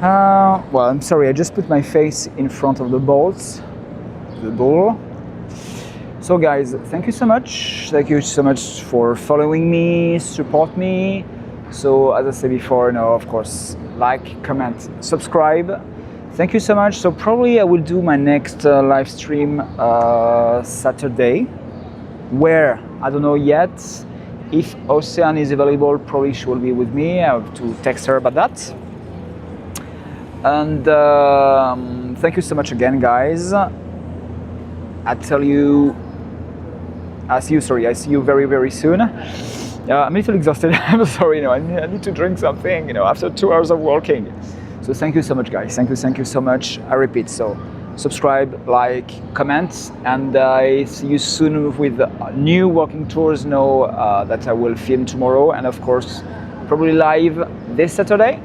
Well, I'm sorry, I just put my face in front of the bowl. So guys, thank you so much. Thank you so much for following me, support me. So as I said before, of course, like, comment, subscribe. Thank you so much. So probably I will do my next live stream Saturday. Where? I don't know yet. If Ocean is available, probably she will be with me. I have to text her about that. And thank you so much again, guys. I see you very, very soon. I'm a little exhausted. I'm sorry, I need to drink something, after 2 hours of walking. So thank you so much, guys. Thank you so much. I repeat, so subscribe, like, comment, and I see you soon with new walking tours that I will film tomorrow, and of course, probably live this Saturday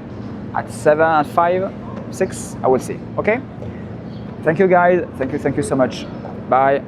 at 7, at 5, 6, I will see, okay? Thank you, guys. Thank you so much. Bye.